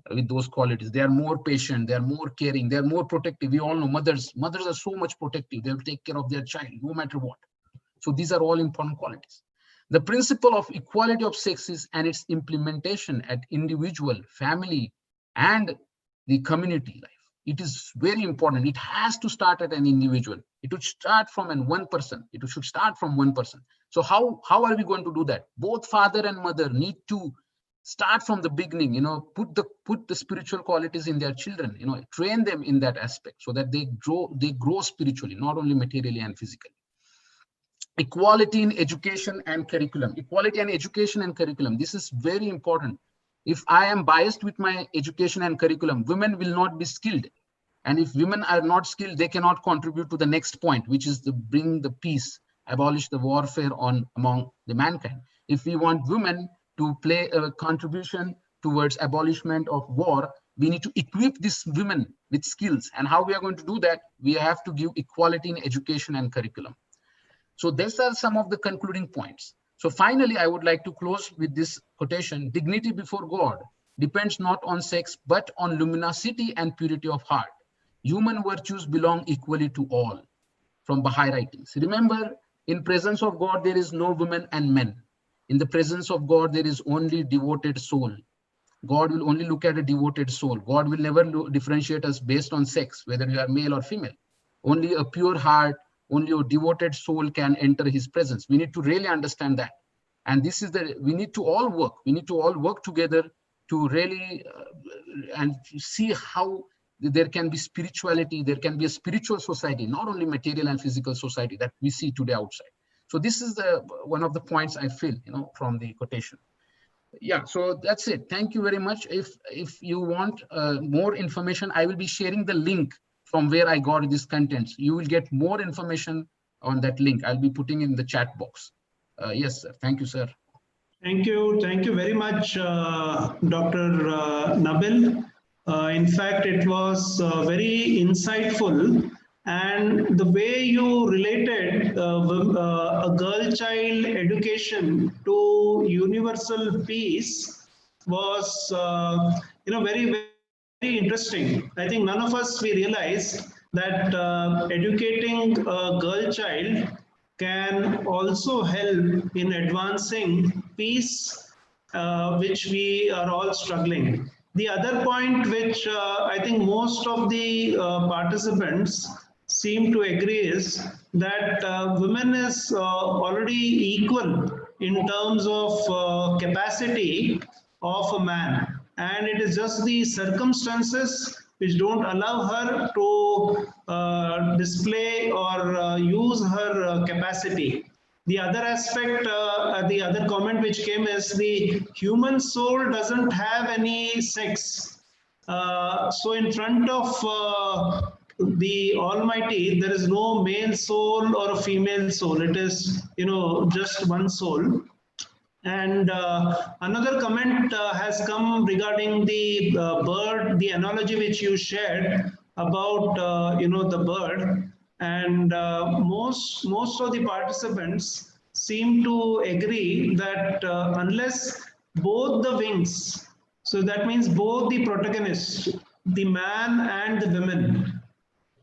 with those qualities. They are more patient, they are more caring, they are more protective. We all know mothers are so much protective. They will take care of their child no matter what. So these are all important qualities. The principle of equality of sexes and its implementation at individual, family, and the community life. It is very important. It has to start at an individual. It would start from one person. It should start from one person. So how are we going to do that? Both father and mother need to start from the beginning, put the spiritual qualities in their children, train them in that aspect so that they grow spiritually, not only materially and physically. Equality in education and curriculum. Equality in education and curriculum. This is very important. If I am biased with my education and curriculum, women will not be skilled. And if women are not skilled, they cannot contribute to the next point, which is to bring the peace, abolish the warfare among the mankind. If we want women to play a contribution towards abolishment of war, we need to equip these women with skills. And how we are going to do that? We have to give equality in education and curriculum. So these are some of the concluding points. So finally, I would like to close with this quotation: dignity before God depends not on sex, but on luminosity and purity of heart. Human virtues belong equally to all. From Baha'i writings. Remember, in presence of God, there is no women and men. In the presence of God, there is only devoted soul. God will only look at a devoted soul. God will never differentiate us based on sex, whether you are male or female. Only a pure heart, only a devoted soul can enter his presence. We need to really understand that. And this is we need to all work. We need to all work together to really and see how there can be spirituality, there can be a spiritual society, not only material and physical society that we see today outside. So this is one of the points I feel, from the quotation. Yeah, so that's it. Thank you very much. If you want more information, I will be sharing the link from where I got this contents. You will get more information on that link. I'll be putting in the chat box. Yes, sir. Thank you, sir. Thank you. Thank you very much, Dr. Nabil. In fact, it was very insightful. And the way you related a girl child education to universal peace was, very, very interesting. I think none of us, we realize that educating a girl child can also help in advancing peace, which we are all struggling. The other point which I think most of the participants seem to agree is that women is already equal in terms of capacity of a man, and it is just the circumstances which don't allow her to display or use her capacity. The other aspect, the other comment which came is the human soul doesn't have any sex. So in front of the Almighty, there is no male soul or a female soul. It is, just one soul. And another comment has come regarding the bird, the analogy which you shared about, the bird. and most of the participants seem to agree that unless both the wings, so that means both the protagonists, the man and the women,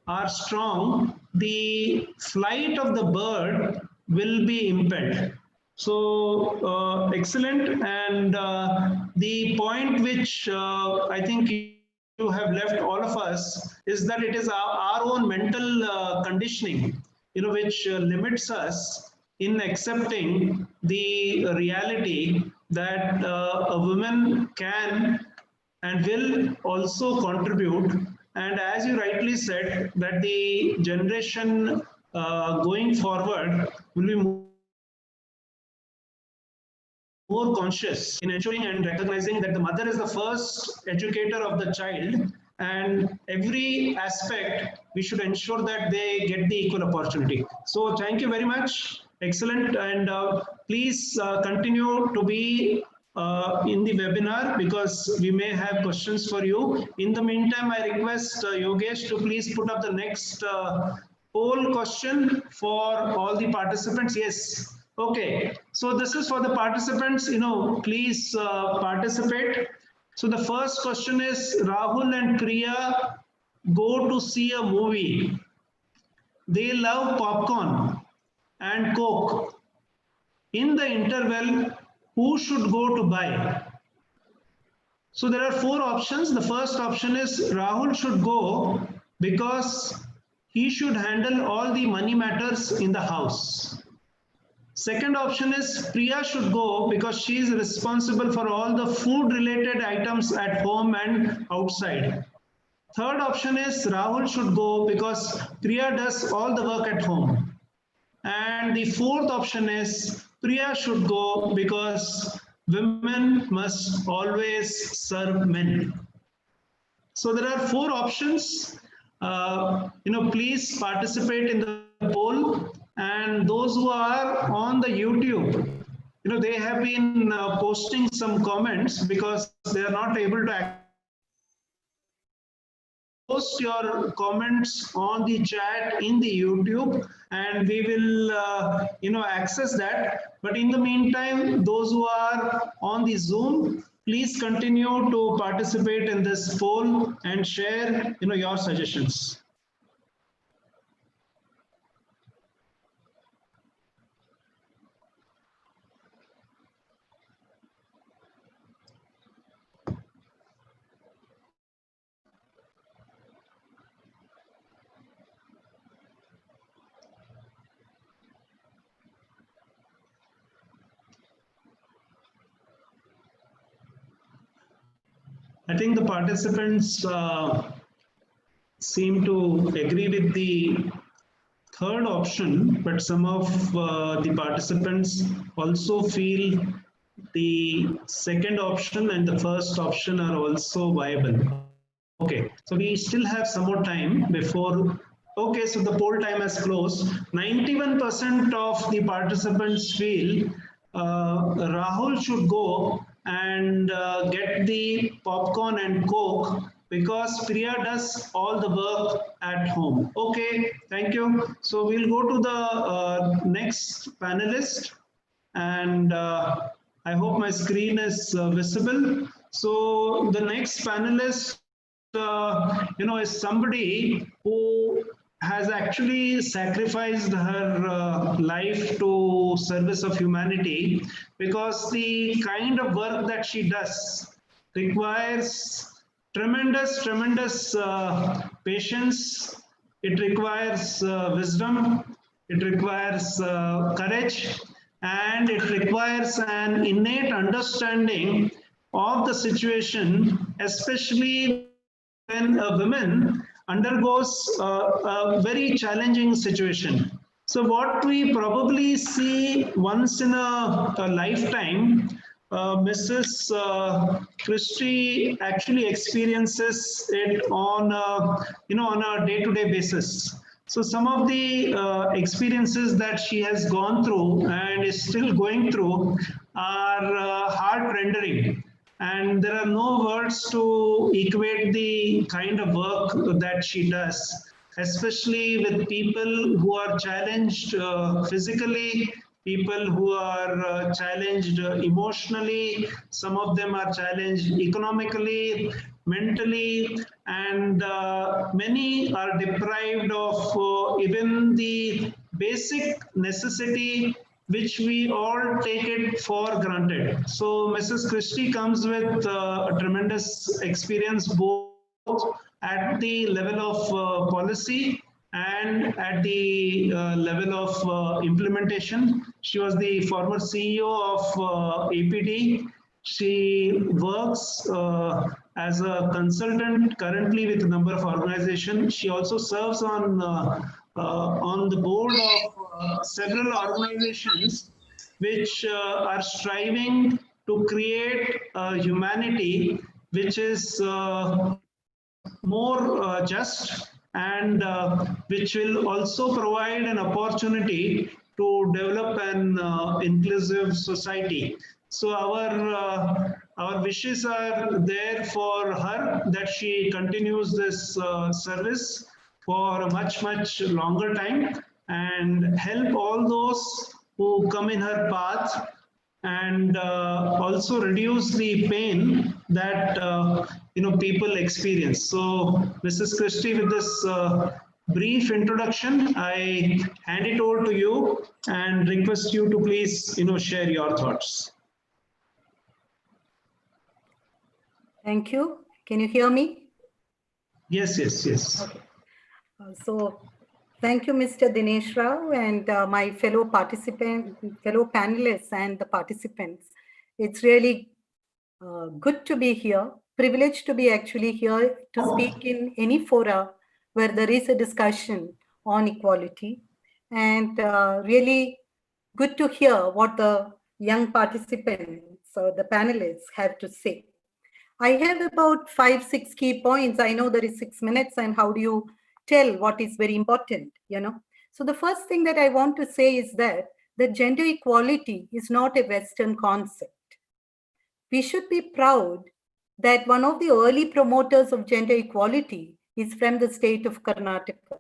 are strong, the flight of the bird will be impelled. So excellent. And the point which I think you have left all of us is that it is our own mental conditioning, which limits us in accepting the reality that a woman can and will also contribute. And as you rightly said, that the generation going forward will be more conscious in ensuring and recognizing that the mother is the first educator of the child, and every aspect we should ensure that they get the equal opportunity. So thank you very much. Excellent. And please continue to be in the webinar because we may have questions for you. In the meantime, I request Yogesh to please put up the next poll question for all the participants. Yes. Okay, so this is for the participants, please participate. So the first question is, Rahul and Priya go to see a movie. They love popcorn and Coke. In the interval, who should go to buy? So there are 4 options. The first option is Rahul should go because he should handle all the money matters in the house. Second option is Priya should go because she is responsible for all the food related items at home and outside. Third option is Rahul should go because Priya does all the work at home. And the fourth option is Priya should go because women must always serve men. So there are 4 options. Please participate in the poll. And those who are on the YouTube, they have been posting some comments because they are not able to post your comments on the chat in the YouTube, and we will access that. But in the meantime, those who are on the Zoom, please continue to participate in this poll and share your suggestions. I think the participants seem to agree with the third option, but some of the participants also feel the second option and the first option are also viable. Okay, so we still have some more time before. Okay, so the poll time has closed. 91% of the participants feel Rahul should go and get the popcorn and Coke because Priya does all the work at home. Okay, thank you. So we'll go to the next panelist, and I hope my screen is visible. So the next panelist, is somebody who has actually sacrificed her life to service of humanity, because the kind of work that she does requires tremendous patience. It requires wisdom, it requires courage, and it requires an innate understanding of the situation, especially when a woman undergoes a very challenging situation. So what we probably see once in a lifetime, Mrs. Christie actually experiences it on a day-to-day basis. So some of the experiences that she has gone through and is still going through are heart-rendering. And there are no words to equate the kind of work that she does. especially with people who are challenged physically, people who are challenged emotionally, some of them are challenged economically, mentally, and many are deprived of even the basic necessity which we all take it for granted. So Mrs. Christie comes with a tremendous experience both at the level of policy and at the level of implementation. She was the former CEO of APD. She works as a consultant currently with a number of organizations. She also serves on the board of several organizations which are striving to create a humanity which is more just and which will also provide an opportunity to develop an inclusive society. So our wishes are there for her that she continues this service for a much longer time and help all those who come in her path and also reduce the pain that people experience. So, Mrs. Christie, with this brief introduction, I hand it over to you and request you to please share your thoughts. Thank you. Can you hear me? Yes. Okay. So thank you, Mr. Dinesh Rao, and my fellow panelists and the participants. It's really good to be here, privileged to be actually here to speak in any fora where there is a discussion on equality, and really good to hear what the young participants or the panelists have to say. I have about 5-6 key points. I know there is 6 minutes, and how do you tell what is very important, So the first thing that I want to say is that the gender equality is not a Western concept. We should be proud that one of the early promoters of gender equality is from the state of Karnataka.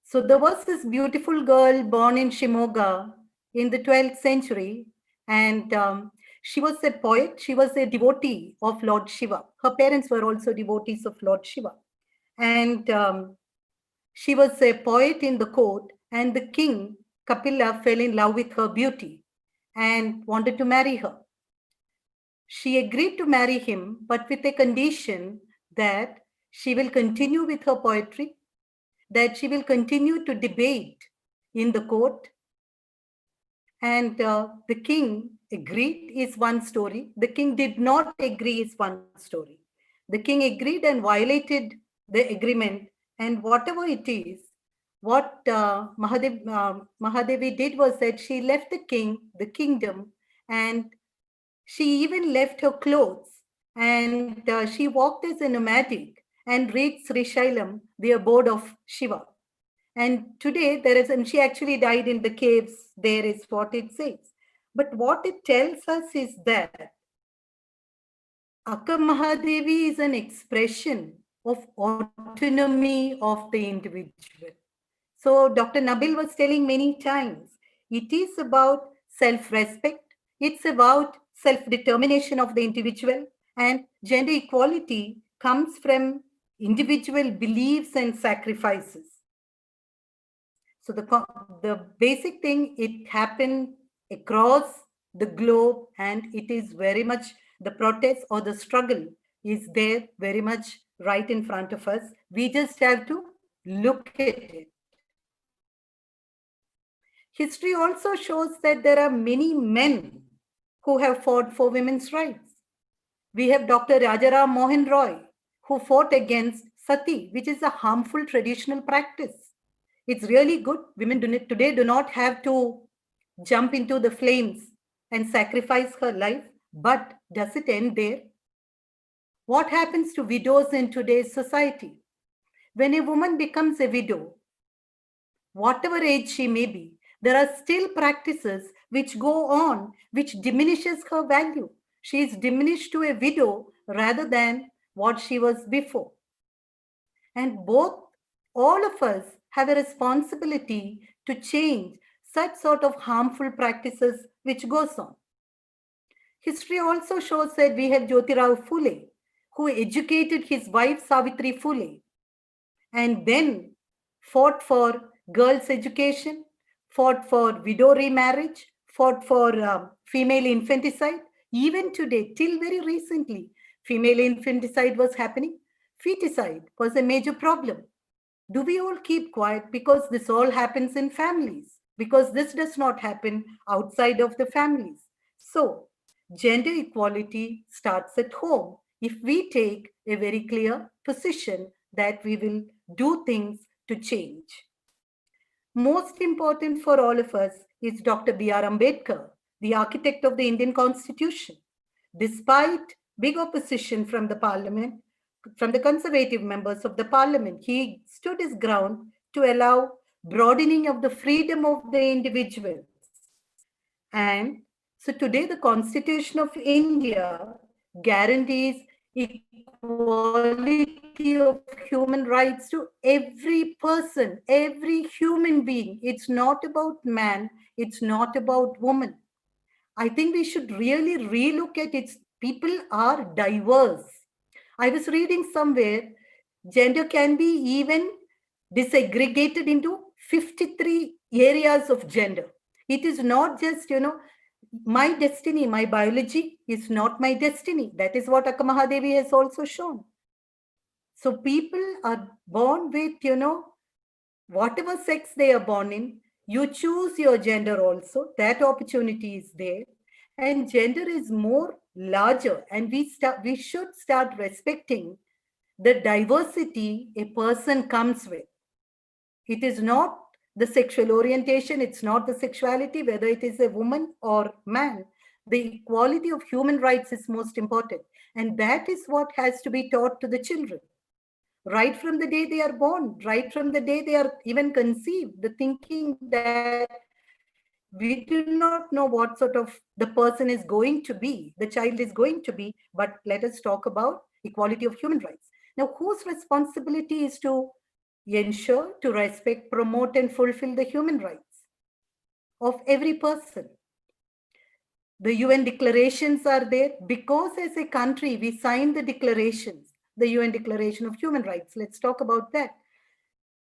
So there was this beautiful girl born in Shimoga in the 12th century, and she was a poet. She was a devotee of Lord Shiva. Her parents were also devotees of Lord Shiva. And she was a poet in the court, and the king, Kapila, fell in love with her beauty and wanted to marry her. She agreed to marry him, but with a condition that she will continue with her poetry, that she will continue to debate in the court. And the king agreed is one story. The king did not agree is one story. The king agreed and violated the agreement. And whatever it is, what Mahadevi did was that she left the king, the kingdom, and she even left her clothes. And she walked as a nomadic and reached Srishailam, the abode of Shiva. And today there is, and she actually died in the caves, there is what it says. But what it tells us is that Akka Mahadevi is an expression of autonomy of the individual. So Dr. Nabil was telling many times, it is about self-respect, it's about self-determination of the individual, and gender equality comes from individual beliefs and sacrifices. So the basic thing, it happened across the globe, and it is very much the protest or the struggle is there very much right in front of us. We just have to look at it. History also shows that there are many men who have fought for women's rights. We have Dr. Rajaram Mohan Roy, who fought against sati, which is a harmful traditional practice. It's really good. Women today do not have to jump into the flames and sacrifice her life. But does it end there? What happens to widows in today's society? When a woman becomes a widow, whatever age she may be, there are still practices which go on, which diminishes her value. She is diminished to a widow rather than what she was before. And all of us have a responsibility to change such sort of harmful practices which goes on. History also shows that we have Jyotirao Phule, who educated his wife Savitri Phule, and then fought for girls' education, fought for widow remarriage, fought for female infanticide. Even today, till very recently, female infanticide was happening. Feticide was a major problem. Do we all keep quiet because this all happens in families? Because this does not happen outside of the families. So, gender equality starts at home if we take a very clear position that we will do things to change. Most important for all of us is Dr. B.R. Ambedkar, the architect of the Indian Constitution. Despite big opposition from the parliament, from the conservative members of the parliament, he stood his ground to allow broadening of the freedom of the individuals. And so today the Constitution of India guarantees equality of human rights to every person, every human being. It's not about man, it's not about woman. I think we should really relook at it. People are diverse. I was reading somewhere, gender can be even disaggregated into 53 areas of gender. It is not just, my destiny, my biology is not my destiny. That is what Akka Mahadevi has also shown. So people are born with, whatever sex they are born in, you choose your gender also. That opportunity is there. And gender is more larger, and we should start respecting the diversity a person comes with. It is not the sexual orientation, it's not the sexuality, whether it is a woman or man. The equality of human rights is most important. And that is what has to be taught to the children. Right from the day they are born, right from the day they are even conceived, the thinking that we do not know what sort of the person is going to be, the child is going to be, but let us talk about equality of human rights. Now, whose responsibility is to ensure, to respect, promote, and fulfill the human rights of every person? The UN declarations are there because as a country, we signed the declarations, the UN Declaration of Human Rights. Let's talk about that.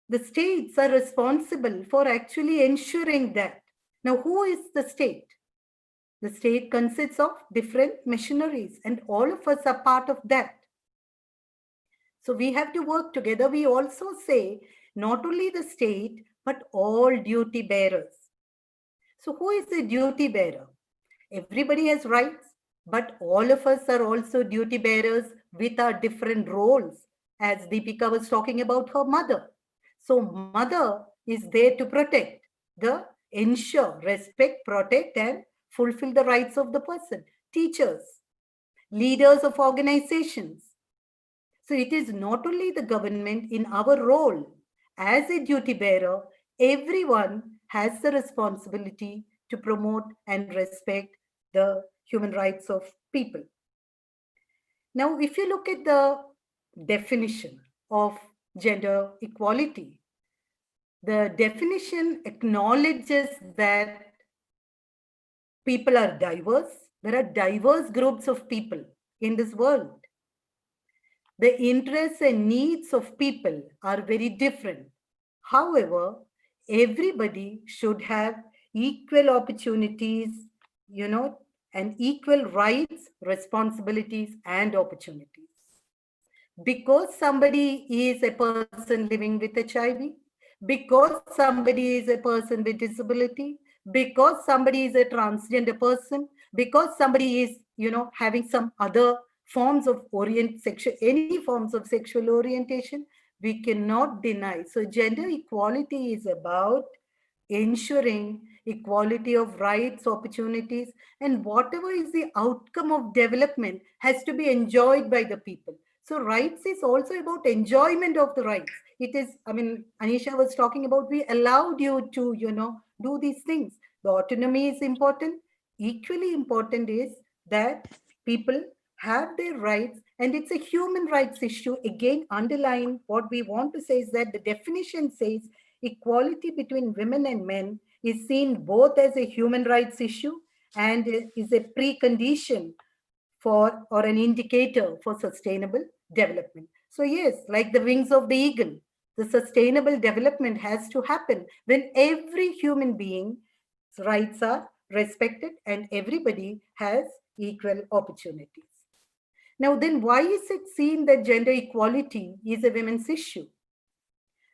The states are responsible for actually ensuring that. Now, who is the state? The state consists of different machineries, and all of us are part of that. So we have to work together. We also say not only the state, but all duty bearers. So who is the duty bearer? Everybody has rights, but all of us are also duty bearers with our different roles, as Deepika was talking about her mother. So mother is there to protect, ensure, respect, protect, and fulfill the rights of the person. Teachers, leaders of organizations. So it is not only the government. In our role as a duty bearer, everyone has the responsibility to promote and respect the human rights of people. Now, if you look at the definition of gender equality, the definition acknowledges that people are diverse. There are diverse groups of people in this world. The interests and needs of people are very different. However, everybody should have equal opportunities, and equal rights, responsibilities, and opportunities. Because somebody is a person living with HIV, because somebody is a person with disability, because somebody is a transgender person, because somebody is, having some other forms of any forms of sexual orientation, we cannot deny. So gender equality is about ensuring equality of rights, opportunities, and whatever is the outcome of development has to be enjoyed by the people. So rights is also about enjoyment of the rights. It is, Anisha was talking about, we allowed you to, do these things. The autonomy is important. Equally important is that people have their rights, and it's a human rights issue. Again, underline what we want to say is that the definition says equality between women and men is seen both as a human rights issue and is a precondition for or an indicator for sustainable development. So yes, like the wings of the eagle, the sustainable development has to happen when every human being's rights are respected and everybody has equal opportunities. Now then, why is it seen that gender equality is a women's issue?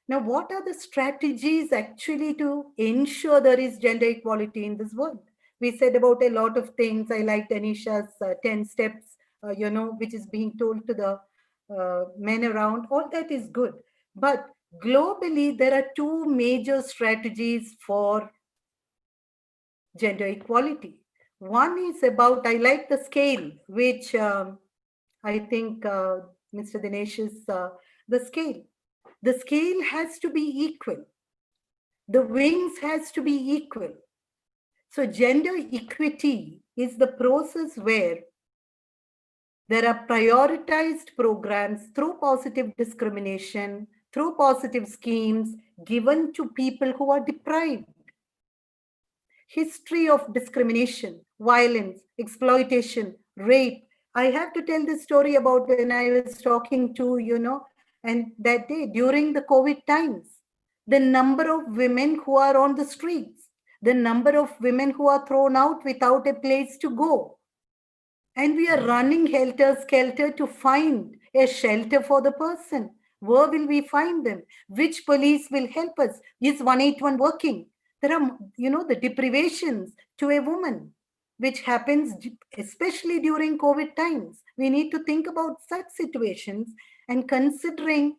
Now, what are the strategies actually to ensure there is gender equality in this world? We said about a lot of things. I liked Anisha's 10 steps, which is being told to the men around. All that is good. But globally, there are two major strategies for gender equality. One is about, I like the scale, which I think Mr. Dinesh is the scale. The scale has to be equal. The wings has to be equal. So gender equity is the process where there are prioritized programs through positive discrimination, through positive schemes given to people who are deprived. History of discrimination, violence, exploitation, rape. I have to tell this story about when I was talking to, and that day during the COVID times, the number of women who are on the streets, the number of women who are thrown out without a place to go. And we are running helter-skelter to find a shelter for the person. Where will we find them? Which police will help us? Is 181 working? There are, the deprivations to a woman, which happens especially during COVID times. We need to think about such situations and considering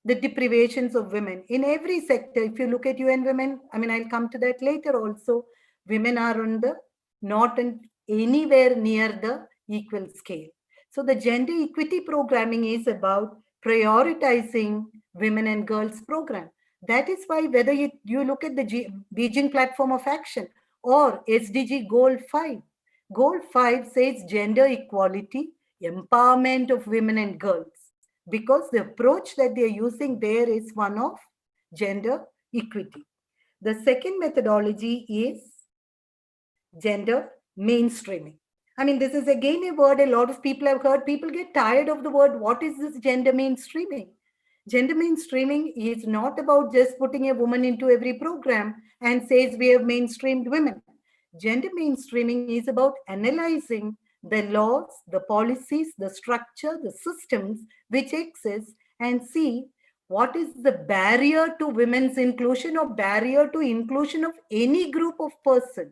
the deprivations of women in every sector. If you look at UN Women, I'll come to that later also, women are on the not anywhere near the equal scale. So the gender equity programming is about prioritizing women and girls program. That is why whether you look at the Beijing Platform of Action or SDG Goal 5, Goal 5 says gender equality, empowerment of women and girls, because the approach that they're using there is one of gender equity. The second methodology is gender mainstreaming. This is again a word a lot of people have heard. People get tired of the word. What is this gender mainstreaming? Gender mainstreaming is not about just putting a woman into every program and says we have mainstreamed women. Gender mainstreaming is about analyzing the laws, the policies, the structure, the systems which exist and see what is the barrier to women's inclusion or barrier to inclusion of any group of person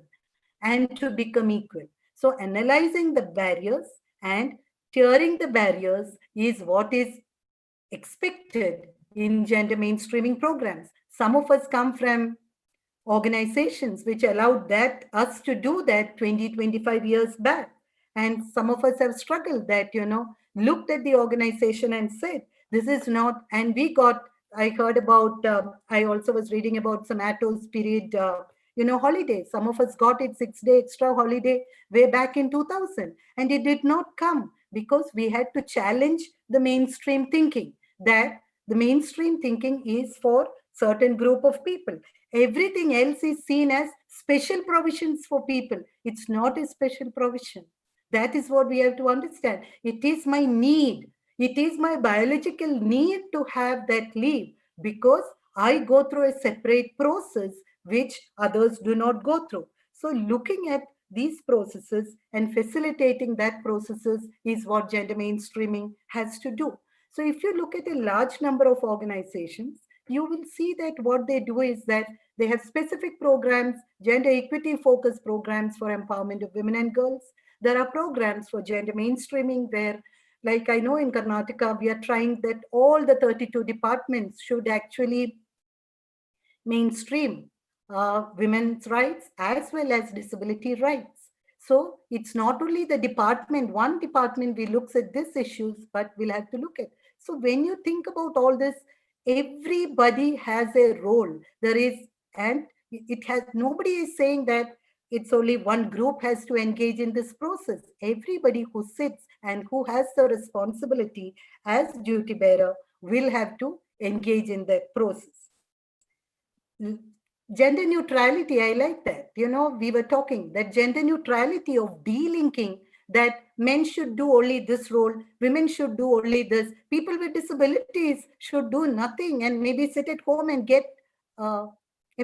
and to become equal. So analyzing the barriers and tearing the barriers is what is expected in gender mainstreaming programs. Some of us come from organizations which allowed us to do that 20, 25 years back. And some of us have struggled that, looked at the organization and said, this is not, and I heard about, I also was reading about some ATO's period, holiday. Some of us got it 6-day extra holiday way back in 2000, and it did not come because we had to challenge the mainstream thinking that the mainstream thinking is for certain group of people. Everything else is seen as special provisions for people. It's not a special provision. That is what we have to understand. It is my need. It is my biological need to have that leave because I go through a separate process which others do not go through. So looking at these processes and facilitating that processes is what gender mainstreaming has to do. So if you look at a large number of organizations, you will see that what they do is that they have specific programs, gender equity focused programs for empowerment of women and girls. There are programs for gender mainstreaming where, like I know in Karnataka, we are trying that all the 32 departments should actually mainstream women's rights as well as disability rights. So it's not only the department, one department we looks at these issues, but we'll have to look at. So when you think about all this, everybody has a role. There is, and it has, nobody is saying that it's only one group has to engage in this process. Everybody who sits and who has the responsibility as duty bearer will have to engage in that process. Gender neutrality, I like that. You know, we were talking that gender neutrality of delinking, that men should do only this role, women should do only this, people with disabilities should do nothing and maybe sit at home and get a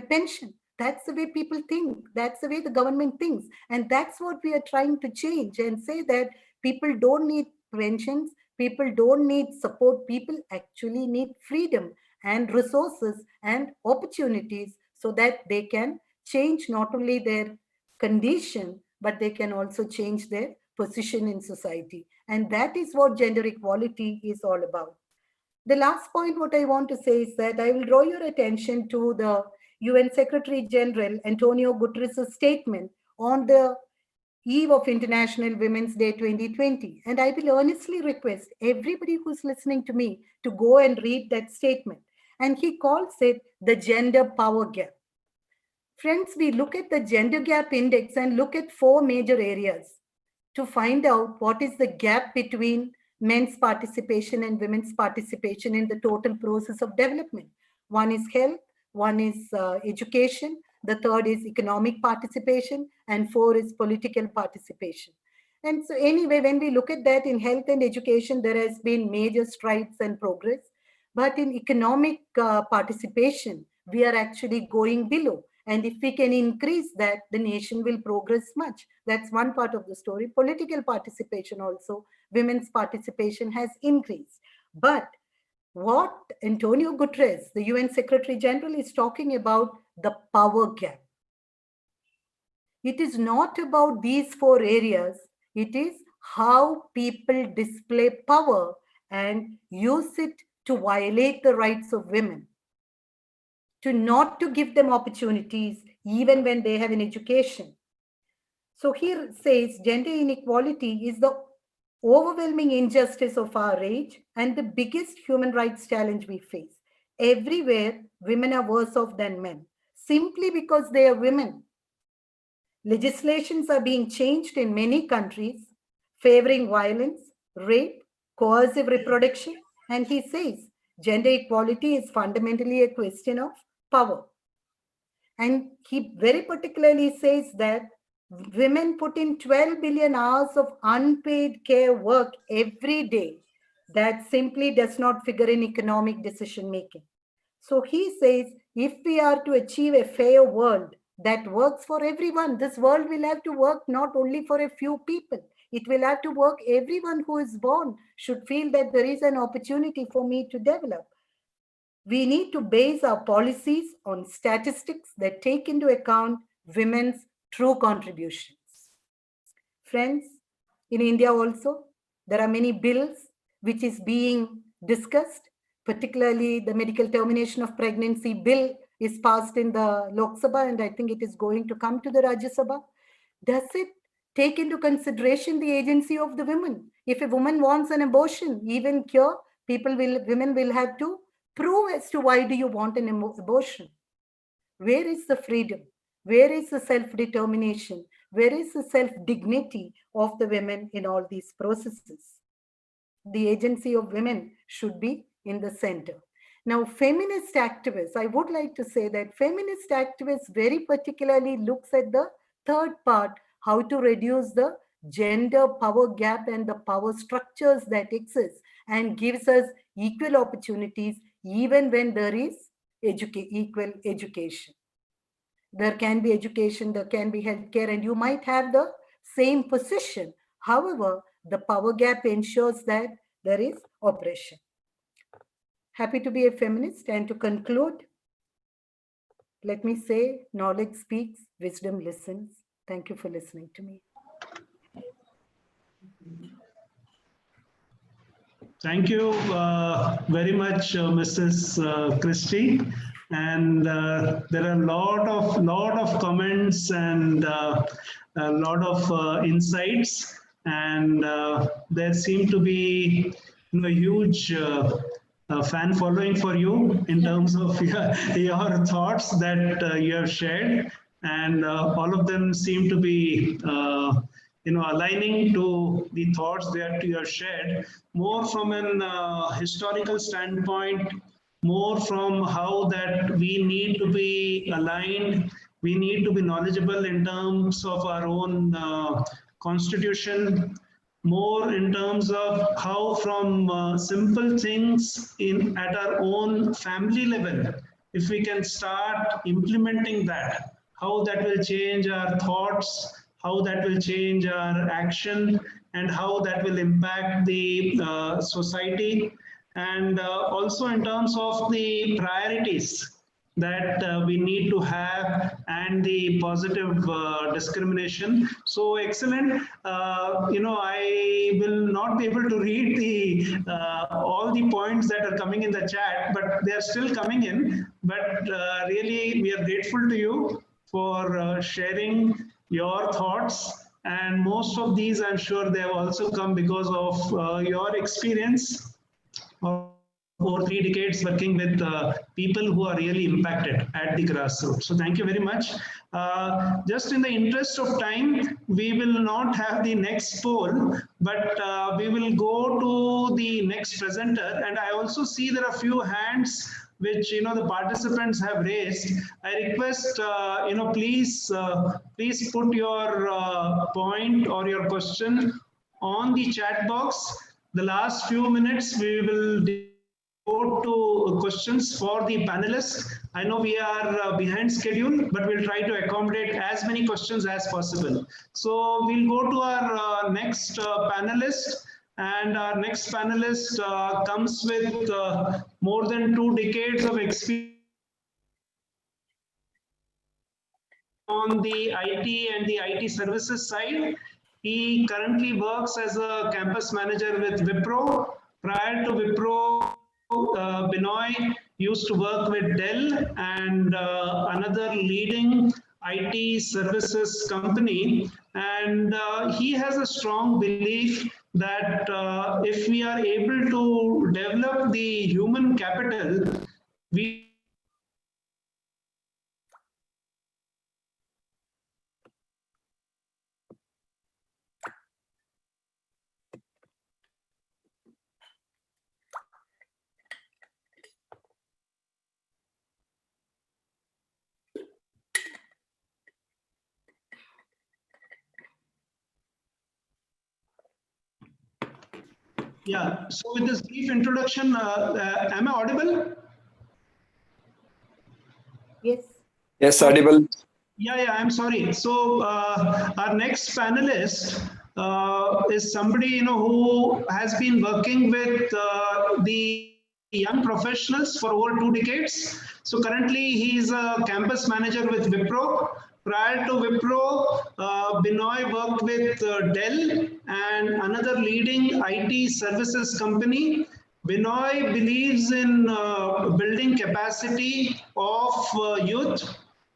pension. That's the way people think. That's the way the government thinks. And that's what we are trying to change and say that people don't need pensions, people don't need support, people actually need freedom and resources and opportunities so that they can change not only their condition, but they can also change their position in society. And that is what gender equality is all about. The last point, what I want to say is that I will draw your attention to the UN Secretary General Antonio Guterres' statement on the eve of International Women's Day 2020. And I will earnestly request everybody who's listening to me to go and read that statement. And he calls it the gender power gap. Friends, we look at the gender gap index and look at 4 major areas to find out what is the gap between men's participation and women's participation in the total process of development. One is health, one is education, the third is economic participation, and 4 is political participation. And so anyway, when we look at that in health and education, there has been major strides and progress. But in economic participation, we are actually going below. And if we can increase that, the nation will progress much. That's one part of the story. Political participation also, women's participation has increased. But what Antonio Guterres, the UN Secretary General, is talking about the power gap. It is not about these 4 areas. It is how people display power and use it to violate the rights of women, to not to give them opportunities even when they have an education. So here it says gender inequality is the overwhelming injustice of our age and the biggest human rights challenge we face. Everywhere, women are worse off than men, simply because they are women. Legislations are being changed in many countries, favoring violence, rape, coercive reproduction, and he says gender equality is fundamentally a question of power. And he very particularly says that women put in 12 billion hours of unpaid care work every day. That simply does not figure in economic decision making. So he says, if we are to achieve a fair world that works for everyone, this world will have to work not only for a few people. It will have to work. Everyone who is born should feel that there is an opportunity for me to develop. We need to base our policies on statistics that take into account women's true contributions. Friends, in India also, there are many bills which is being discussed, particularly the medical termination of pregnancy bill is passed in the Lok Sabha, and I think it is going to come to the Rajya Sabha. Does it take into consideration the agency of the women? If a woman wants an abortion, even here, women will have to prove as to why do you want an abortion. Where is the freedom? Where is the self-determination? Where is the self-dignity of the women in all these processes? The agency of women should be in the center. Now, feminist activists, I would like to say that feminist activists very particularly looks at the third part, how to reduce the gender power gap and the power structures that exist, and gives us equal opportunities even when there is equal education. There can be education, there can be healthcare, and you might have the same position. However, the power gap ensures that there is oppression. Happy to be a feminist. And to conclude, let me say, knowledge speaks, wisdom listens. Thank you for listening to me. Thank you very much, Mrs. Christie. And there are a lot of comments and a lot of insights, and there seem to be a huge fan following for you in terms of your thoughts that you have shared. and all of them seem to be aligning to the thoughts that you have shared, more from an historical standpoint, more from how that we need to be aligned, we need to be knowledgeable in terms of our own constitution, more in terms of how from simple things at our own family level, if we can start implementing that, how that will change our thoughts, how that will change our action, and how that will impact the society, and also in terms of the priorities that we need to have and the positive discrimination. So excellent. I will not be able to read the all the points that are coming in the chat, but they are still coming in. But really, we are grateful to you for sharing your thoughts. And most of these, I'm sure they have also come because of your experience of over 3 decades working with people who are really impacted at the grassroots. So thank you very much. Just in the interest of time, we will not have the next poll, but we will go to the next presenter. And I also see there are a few hands which the participants have raised. I request please put your point or your question on the chat box. The last few minutes we will go to questions for the panelists. I know we are behind schedule, but we'll try to accommodate as many questions as possible. So we'll go to our next panelist, and our next panelist comes with more than 2 decades of experience on the IT and the IT services side. He currently works as a campus manager with Wipro. Prior to Wipro, Binoy used to work with Dell and another leading IT services company. And he has a strong belief that if we are able to develop the human capital, we Yeah, so with this brief introduction, am I audible? Yes. Yes, audible. Yeah, I'm sorry. So our next panelist is somebody who has been working with the young professionals for over 2 decades. So currently he's a campus manager with Wipro. Prior to Wipro, Binoy worked with Dell and another leading IT services company. Binoy believes in building capacity of youth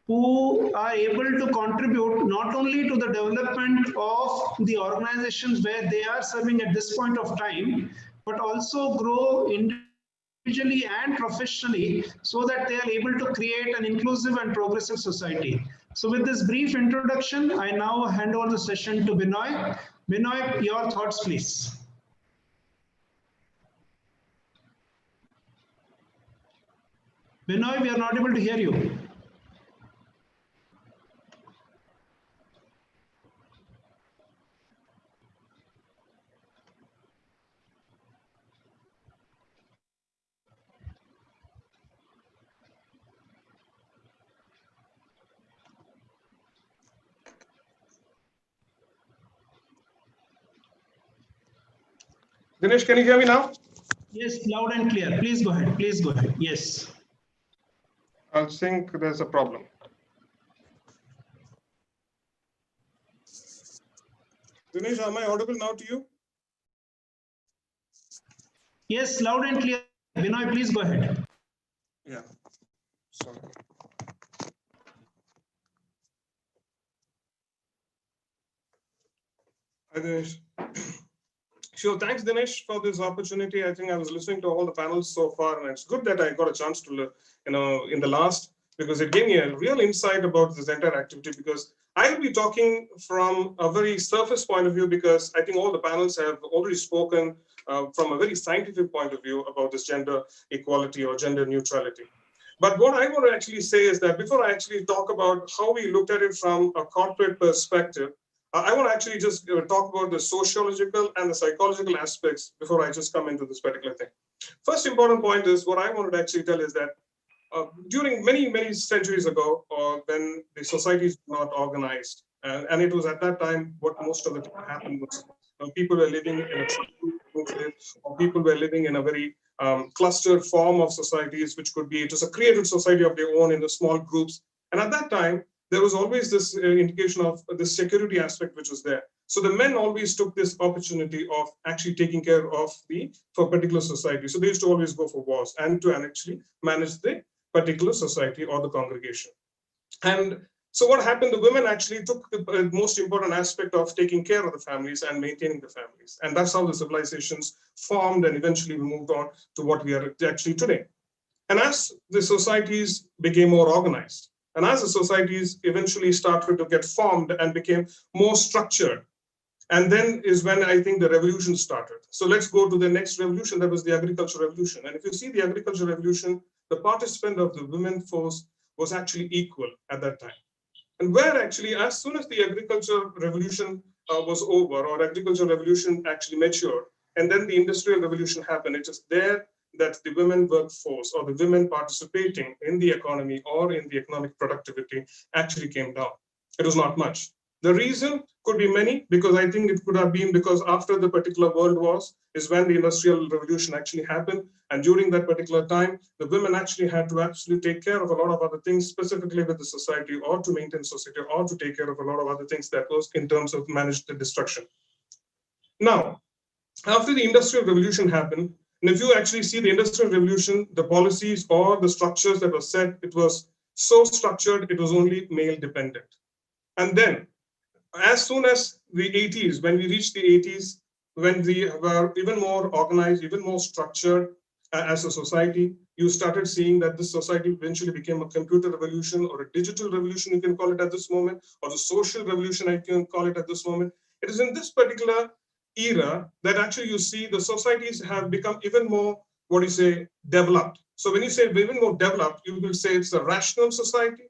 who are able to contribute not only to the development of the organizations where they are serving at this point of time, but also grow individually and professionally so that they are able to create an inclusive and progressive society. So with this brief introduction, I now hand over the session to Binoy. Binoy, your thoughts, please. Binoy, we are not able to hear you. Dinesh, can you hear me now? Yes, loud and clear. Please go ahead. Please go ahead. Yes. I think there's a problem. Dinesh, am I audible now to you? Yes, loud and clear. Binoy, please go ahead. Yeah. Sorry. Hi, Dinesh. Sure. Thanks, Dinesh, for this opportunity. I think I was listening to all the panels so far, and it's good that I got a chance to, in the last because it gave me a real insight about this entire activity, because I will be talking from a very surface point of view, because I think all the panels have already spoken from a very scientific point of view about this gender equality or gender neutrality. But what I want to actually say is that before I actually talk about how we looked at it from a corporate perspective, I want to actually just talk about the sociological and the psychological aspects before I just come into this particular thing. First important point is what I wanted to actually tell is that during many centuries ago, when the societies were not organized, and it was at that time what most of the time happened was people were living in a or people were living in a very clustered form of societies, which could be, it was a created society of their own in the small groups. And at that time, there was always this indication of the security aspect which was there. So the men always took this opportunity of actually taking care of for particular society. So they used to always go for wars and to actually manage the particular society or the congregation. And so what happened, the women actually took the most important aspect of taking care of the families and maintaining the families. And that's how the civilizations formed, and eventually we moved on to what we are actually today. And as the societies became more organized, and as the societies eventually started to get formed and became more structured, and then is when I think the revolution started. So let's go to the next revolution, that was the agricultural revolution. And if you see the agricultural revolution, the participant of the women force was actually equal at that time. And where actually, as soon as the agricultural revolution was over, or agricultural revolution actually matured, and then the industrial revolution happened, it is there that the women workforce or the women participating in the economy or in the economic productivity actually came down. It was not much. The reason could be many, because I think it could have been because after the particular world wars is when the industrial revolution actually happened. And during that particular time, the women actually had to actually take care of a lot of other things, specifically with the society, or to maintain society, or to take care of a lot of other things that was in terms of manage the destruction. Now, after the industrial revolution happened, and if you actually see the industrial revolution, the policies or the structures that were set, it was so structured, it was only male dependent. And then as soon as the 80s, when we reached the 80s, when we were even more organized, even more structured as a society, you started seeing that this society eventually became a computer revolution or a digital revolution, you can call it at this moment, or the social revolution, I can call it at this moment. It is in this particular era that actually you see the societies have become even more, what do you say, developed. So when you say even more developed, you will say it's a rational society,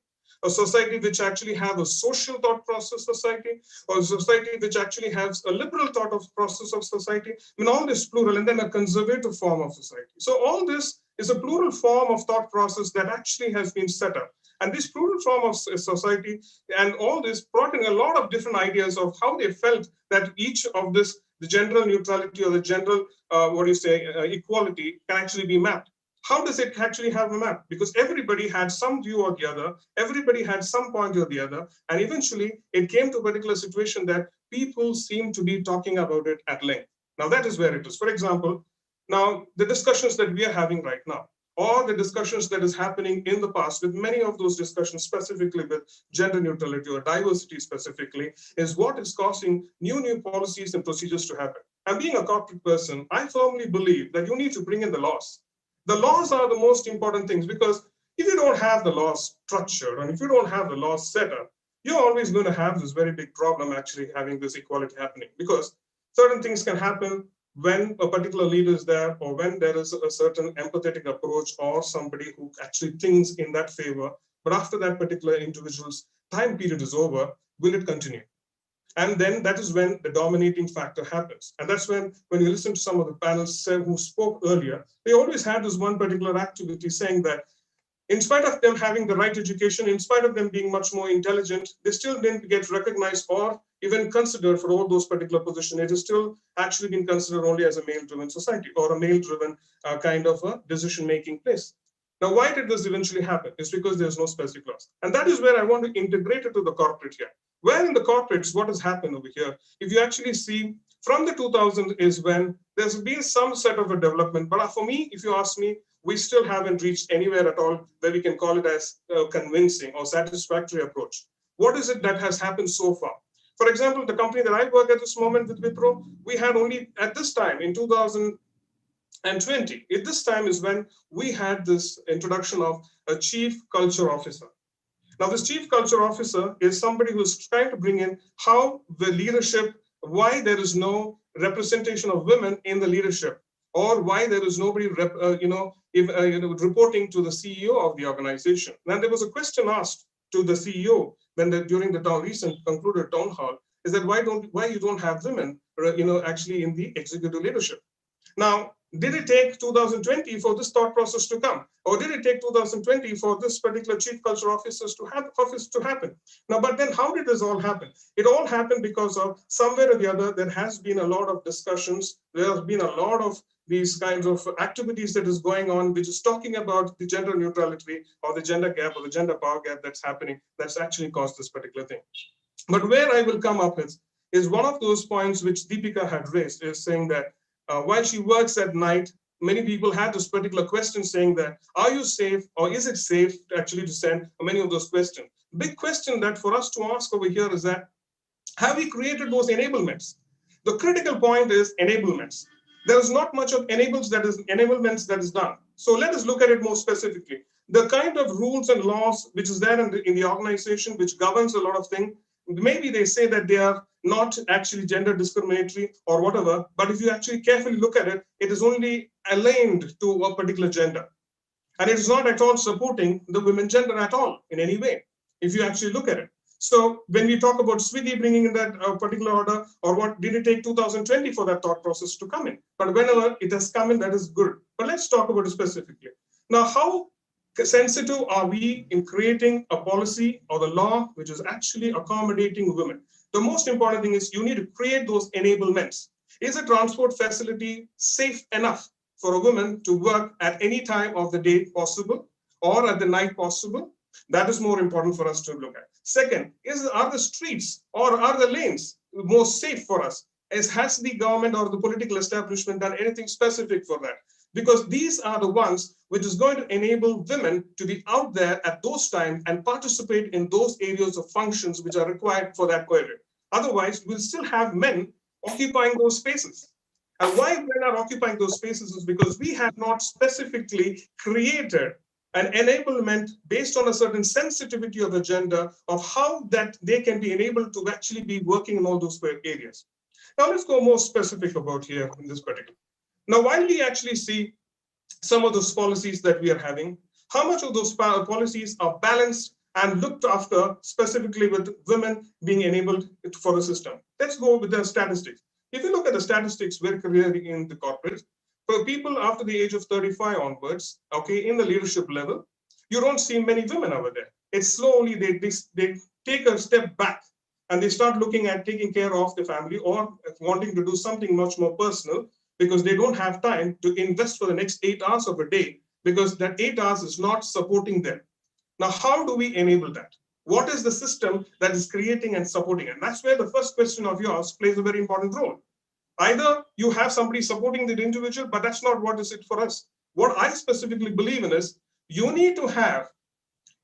a society which actually have a social thought process society, or a society which actually has a liberal thought of process of society. I mean, all this plural, and then a conservative form of society. So all this is a plural form of thought process that actually has been set up. And this plural form of society and all this brought in a lot of different ideas of how they felt that each of this, the general neutrality or the general, equality can actually be mapped. How does it actually have a map? Because everybody had some view or the other, everybody had some point or the other, and eventually it came to a particular situation that people seem to be talking about it at length. Now that is where it is. For example, now the discussions that we are having right now, or the discussions that is happening in the past with many of those discussions, specifically with gender neutrality or diversity specifically, is what is causing new policies and procedures to happen. And being a corporate person, I firmly believe that you need to bring in the laws. The laws are the most important things, because if you don't have the laws structured and if you don't have the laws set up, you're always going to have this very big problem actually having this equality happening, because certain things can happen when a particular leader is there, or when there is a certain empathetic approach or somebody who actually thinks in that favor. But after that particular individual's time period is over, will it continue? And then that is when the dominating factor happens. And that's when you listen to some of the panels who spoke earlier, they always had this one particular activity saying that in spite of them having the right education, in spite of them being much more intelligent, they still didn't get recognized or even considered for all those particular positions. It is still actually been considered only as a male-driven society or a male-driven kind of a decision-making place. Now, why did this eventually happen? It's because there's no specific laws. And that is where I want to integrate it to the corporate here. Where in the corporates, what has happened over here? If you actually see from the 2000s is when there's been some set of a development. But for me, if you ask me, we still haven't reached anywhere at all where we can call it as a convincing or satisfactory approach. What is it that has happened so far? For example, the company that I work at this moment with Wipro, we had only at this time in 2000, and 20. At this time is when we had this introduction of a chief culture officer. Now, this chief culture officer is somebody who's trying to bring in how the leadership, why there is no representation of women in the leadership, or why there is nobody reporting to the CEO of the organization. And there was a question asked to the CEO during the recent concluded town hall, is that why you don't have women actually in the executive leadership. Now, did it take 2020 for this thought process to come? Or did it take 2020 for this particular chief culture office to happen? Now, but then how did this all happen? It all happened because of somewhere or the other, there has been a lot of discussions. There has been a lot of these kinds of activities that is going on, which is talking about the gender neutrality or the gender gap or the gender power gap that's happening, that's actually caused this particular thing. But where I will come up with is one of those points which Deepika had raised, is saying that while she works at night, many people had this particular question saying that, are you safe, or is it safe actually to send many of those questions? Big question that for us to ask over here is that, have we created those enablements? The critical point is enablements. There is not much of enablements that is done. So let us look at it more specifically. The kind of rules and laws which is there in the organization, which governs a lot of things, maybe they say that they are not actually gender discriminatory or whatever, but if you actually carefully look at it, it is only aligned to a particular gender. And it is not at all supporting the women gender at all in any way, if you actually look at it. So when we talk about Swiggy bringing in that particular order, or what did it take 2020 for that thought process to come in? But whenever it has come in, that is good. But let's talk about it specifically. Now, how sensitive are we in creating a policy or the law which is actually accommodating women? The most important thing is you need to create those enablements. Is a transport facility safe enough for a woman to work at any time of the day possible or at the night possible? That is more important for us to look at. Second, are the streets or are the lanes more safe for us? Has the government or the political establishment done anything specific for that? Because these are the ones which is going to enable women to be out there at those times and participate in those areas of functions which are required for that period. Otherwise, we'll still have men occupying those spaces. And why men are occupying those spaces is because we have not specifically created an enablement based on a certain sensitivity of the gender of how that they can be enabled to actually be working in all those areas. Now let's go more specific about here in this particular. Now, while we actually see some of those policies that we are having, how much of those policies are balanced and looked after specifically with women being enabled for the system? Let's go with the statistics. If you look at the statistics very clearly in the corporate, for people after the age of 35 onwards, okay, in the leadership level, you don't see many women over there. It's slowly they take a step back and they start looking at taking care of the family or wanting to do something much more personal, because they don't have time to invest for the next 8 hours of a day, because that 8 hours is not supporting them. Now, how do we enable that? What is the system that is creating and supporting it? And that's where the first question of yours plays a very important role. Either you have somebody supporting the individual, but that's not what is it for us. What I specifically believe in is you need to have,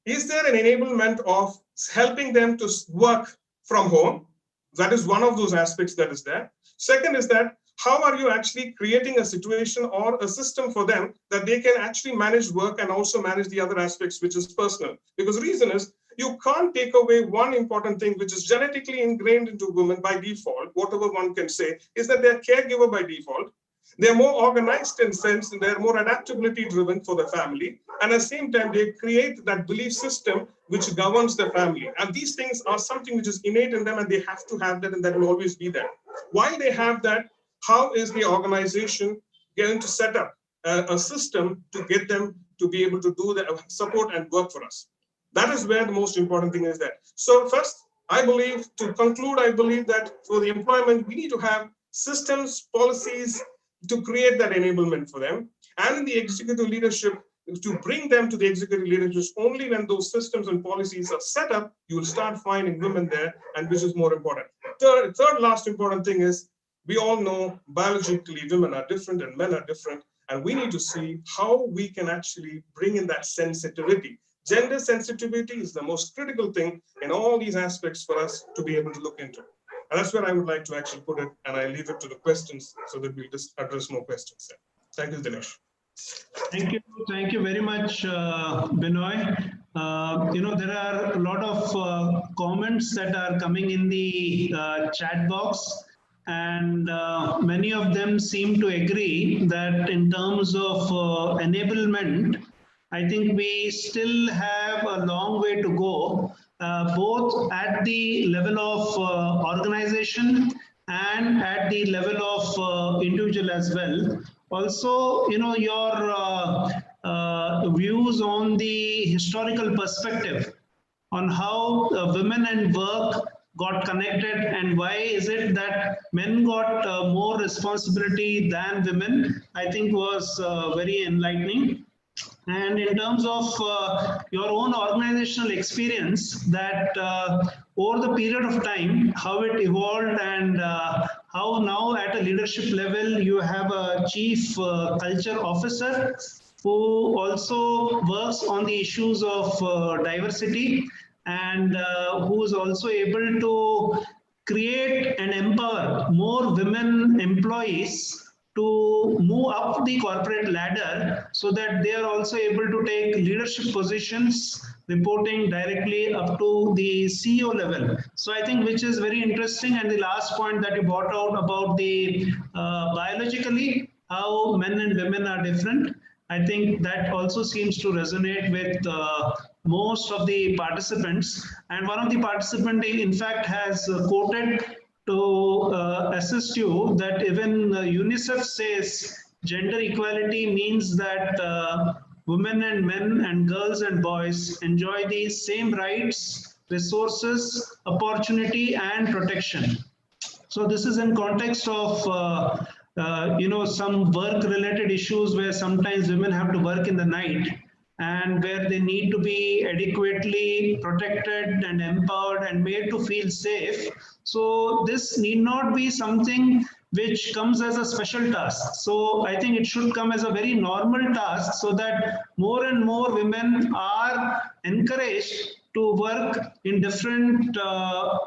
is there an enablement of helping them to work from home? That is one of those aspects that is there. Second is that, how are you actually creating a situation or a system for them that they can actually manage work and also manage the other aspects, which is personal? Because the reason is you can't take away one important thing, which is genetically ingrained into women by default, whatever one can say, is that they're caregiver by default. They're more organized in sense, and they're more adaptability driven for the family. And at the same time, they create that belief system which governs the family. And these things are something which is innate in them, and they have to have that, and that will always be there. While they have that, how is the organization going to set up a system to get them to be able to do the support and work for us? That is where the most important thing is there. So first, I believe, to conclude, I believe that for the employment, we need to have systems, policies to create that enablement for them. And in the executive leadership, to bring them to the executive leadership, only when those systems and policies are set up, you will start finding women there, and which is more important. Third last important thing is, we all know biologically women are different and men are different, and we need to see how we can actually bring in that sensitivity. Gender sensitivity is the most critical thing in all these aspects for us to be able to look into. And that's where I would like to actually put it, and I leave it to the questions so that we'll just address more questions there. Thank you, Dinesh. Thank you very much, Binoy. There are a lot of comments that are coming in the chat box, and many of them seem to agree that in terms of enablement, I think we still have a long way to go, both at the level of organization and at the level of individual as well. Also, your views on the historical perspective on how women and work got connected and why is it that men got more responsibility than women, I think was very enlightening. And in terms of your own organizational experience, that over the period of time, how it evolved and how now at a leadership level, you have a chief culture officer who also works on the issues of diversity and who is also able to create and empower more women employees to move up the corporate ladder so that they are also able to take leadership positions reporting directly up to the CEO level. So I think which is very interesting. And the last point that you brought out about the biologically, how men and women are different. I think that also seems to resonate with most of the participants. And one of the participants, in fact, has quoted to assist you that even UNICEF says gender equality means that women and men and girls and boys enjoy the same rights, resources, opportunity, and protection. So this is in context of some work-related issues where sometimes women have to work in the night and where they need to be adequately protected and empowered and made to feel safe. So this need not be something which comes as a special task. So I think it should come as a very normal task so that more and more women are encouraged to work in different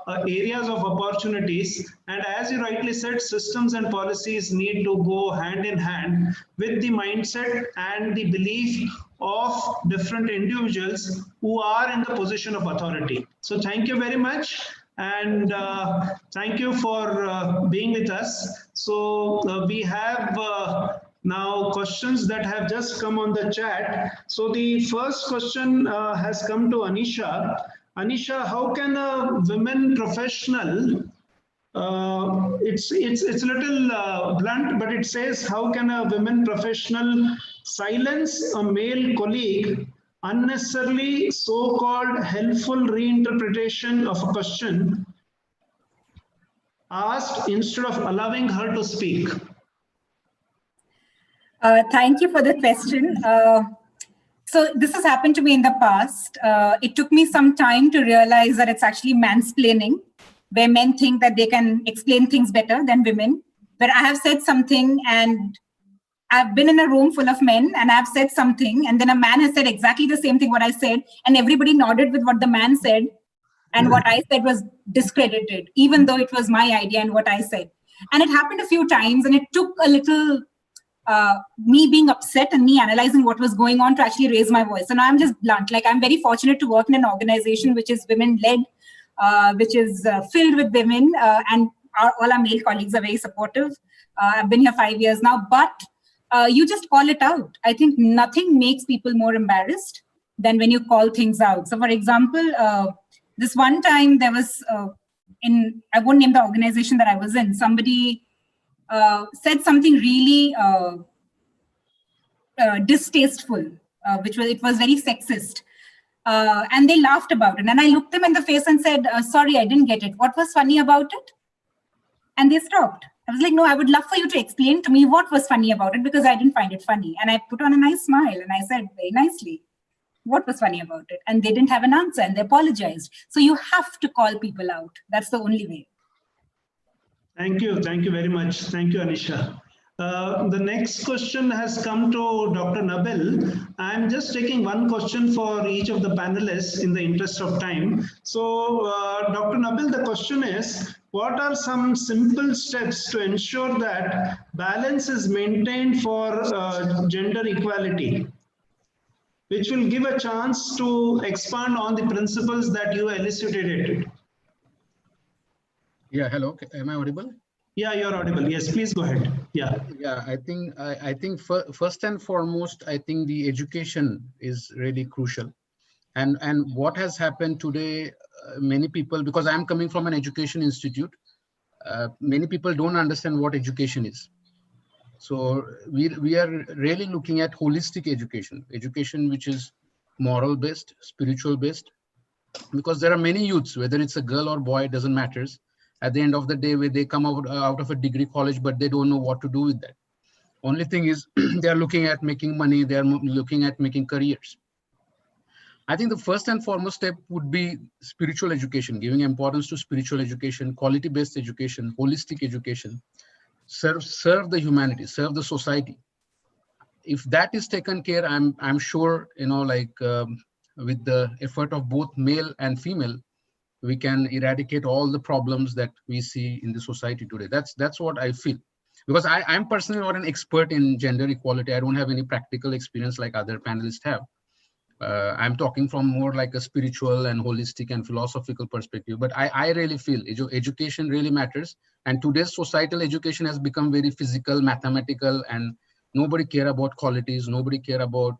areas of opportunities. And as you rightly said, systems and policies need to go hand in hand with the mindset and the belief of different individuals who are in the position of authority. So thank you very much. And thank you for being with us. So we have now questions that have just come on the chat. So the first question has come to Anisha. Anisha, how can a women professional, it's a little blunt, but it says, how can a women professional silence a male colleague unnecessarily so-called helpful reinterpretation of a question asked instead of allowing her to speak? Thank you for the question. So this has happened to me in the past. It took me some time to realize that it's actually mansplaining, where men think that they can explain things better than women, where I have said something and I've been in a room full of men and I've said something and then a man has said exactly the same thing what I said and everybody nodded with what the man said and what I said was discredited, even though it was my idea and what I said. And it happened a few times and it took a little me being upset and me analyzing what was going on to actually raise my voice. And I'm just blunt, like I'm very fortunate to work in an organization which is women-led, which is filled with women and all our male colleagues are very supportive. I've been here 5 years now, but you just call it out. I think nothing makes people more embarrassed than when you call things out. So for example, this one time there was, I won't name the organization that I was in, somebody said something really distasteful, it was very sexist. And they laughed about it. And I looked them in the face and said, sorry, I didn't get it. What was funny about it? And they stopped. I was like, no, I would love for you to explain to me what was funny about it because I didn't find it funny. And I put on a nice smile and I said very nicely, what was funny about it? And they didn't have an answer and they apologized. So you have to call people out. That's the only way. Thank you. Thank you very much. Thank you, Anisha. The next question has come to Dr. Nabil. I'm just taking one question for each of the panelists in the interest of time. So, Dr. Nabil, the question is, what are some simple steps to ensure that balance is maintained for gender equality, which will give a chance to expand on the principles that you elucidated? Yeah, hello, am I audible? Yeah, you're audible. Yes, please go ahead. Yeah. Yeah, I think first and foremost, I think the education is really crucial. And what has happened today, many people, because I'm coming from an education institute, many people don't understand what education is. So we are really looking at holistic education which is moral based, spiritual based, because there are many youths, whether it's a girl or boy, it doesn't matter. At the end of the day, where they come out of a degree college, but they don't know what to do with that. Only thing is they are looking at making money, they are looking at making careers. I think the first and foremost step would be spiritual education, giving importance to spiritual education, quality-based education, holistic education, serve the humanity, serve the society. If that is taken care, I'm sure, with the effort of both male and female, we can eradicate all the problems that we see in the society today. That's what I feel. Because I'm personally not an expert in gender equality. I don't have any practical experience like other panelists have. I'm talking from more like a spiritual and holistic and philosophical perspective. But I really feel education really matters. And today's societal education has become very physical, mathematical, and nobody care about qualities. Nobody care about,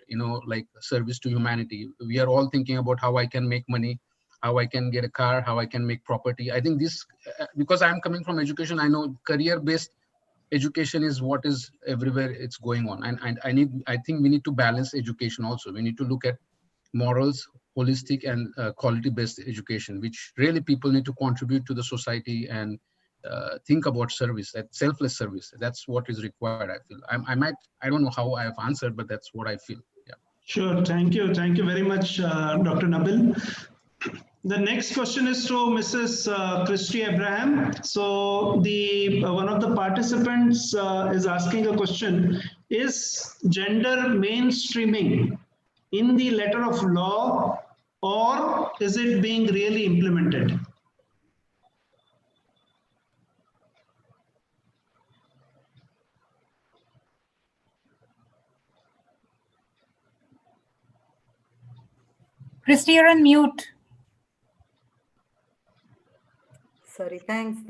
service to humanity. We are all thinking about how I can make money, how I can get a car, how I can make property. I think this, because I'm coming from education, I know career-based education is what is everywhere it's going on. And I think we need to balance education also. We need to look at morals, holistic and quality-based education, which really people need to contribute to the society and think about service, that selfless service. That's what is required, I feel. I don't know how I have answered, but that's what I feel. Yeah. Sure, thank you. Thank you very much, Dr. Nabil. The next question is to Mrs. Christie Abraham. So one of the participants is asking a question: is gender mainstreaming in the letter of law, or is it being really implemented? Christie, you're on mute. Sorry, thanks.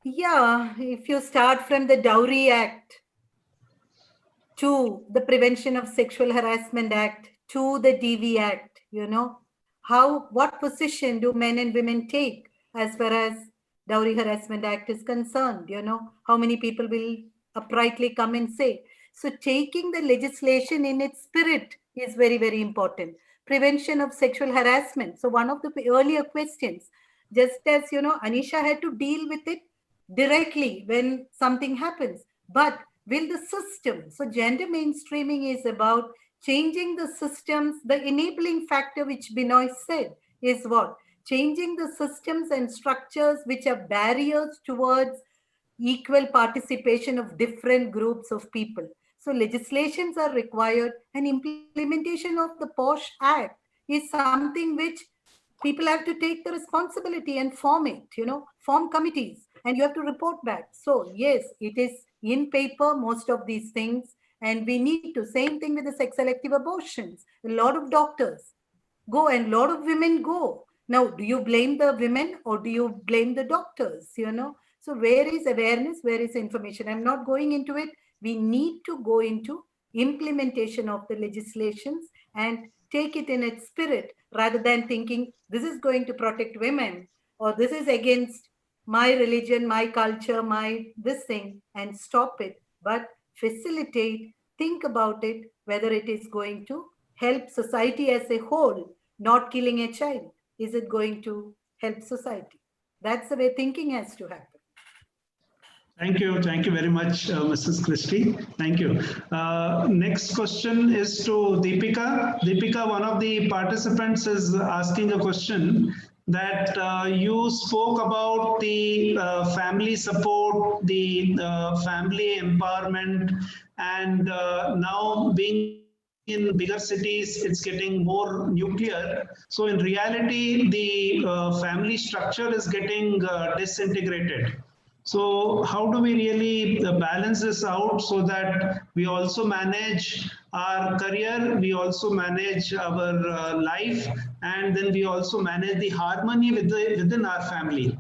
Yeah, if you start from the Dowry Act to the Prevention of Sexual Harassment Act to the DV Act, what position do men and women take as far as Dowry Harassment Act is concerned? How many people will uprightly come and say? So taking the legislation in its spirit is very, very important. Prevention of sexual harassment. So one of the earlier questions, just as, Anisha had to deal with it directly when something happens, but will the system, so gender mainstreaming is about changing the systems. The enabling factor, which Binoy said, is what? Changing the systems and structures which are barriers towards equal participation of different groups of people. So legislations are required, and implementation of the POSH Act is something which people have to take the responsibility and form it, form committees, and you have to report back. So yes, it is in paper, most of these things, and we need to, same thing with the sex selective abortions. A lot of doctors go and a lot of women go. Now, do you blame the women or do you blame the doctors, So where is awareness? Where is information? I'm not going into it. We need to go into implementation of the legislations and take it in its spirit, rather than thinking this is going to protect women or this is against my religion, my culture, my this thing, and stop it. But facilitate, think about it, whether it is going to help society as a whole, not killing a child. Is it going to help society? That's the way thinking has to happen. Thank you. Thank you very much, Mrs. Christie. Thank you. Next question is to Deepika. Deepika, one of the participants is asking a question that you spoke about the family support, the family empowerment, and now being in bigger cities, it's getting more nuclear. So in reality, the family structure is getting disintegrated. So how do we really balance this out so that we also manage our career, we also manage our life, and then we also manage the harmony within our family?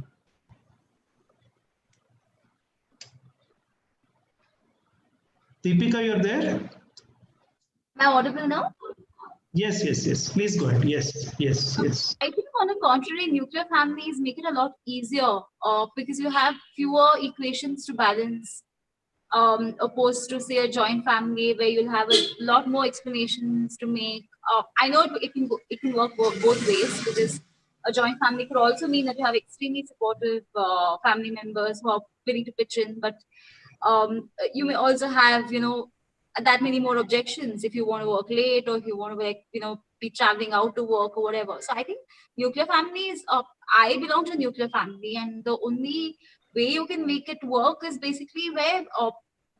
Deepika, you're there? Am I audible now? Yes, yes, yes. Please go ahead. Yes, yes, yes. I think on the contrary, nuclear families make it a lot easier because you have fewer equations to balance opposed to say a joint family where you'll have a lot more explanations to make. I know it can work both ways because a joint family could also mean that you have extremely supportive family members who are willing to pitch in, but you may also have, that many more objections if you want to work late or if you want to be traveling out to work or whatever. So I think nuclear families, I belong to a nuclear family, and the only way you can make it work is basically where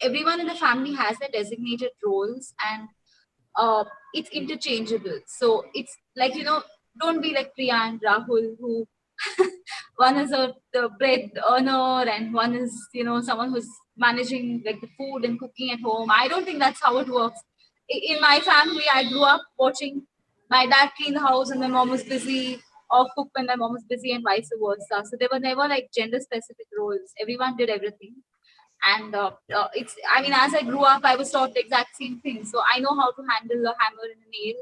everyone in the family has their designated roles and it's interchangeable. So it's like, don't be like Priya and Rahul, who one is the bread earner and one is, someone who's managing like the food and cooking at home. I don't think that's how it works. In my family, I grew up watching my dad clean the house and my mom was busy, or cook when my mom was busy, and vice versa. So there were never like gender specific roles. Everyone did everything. And as I grew up, I was taught the exact same thing. So I know how to handle a hammer and a nail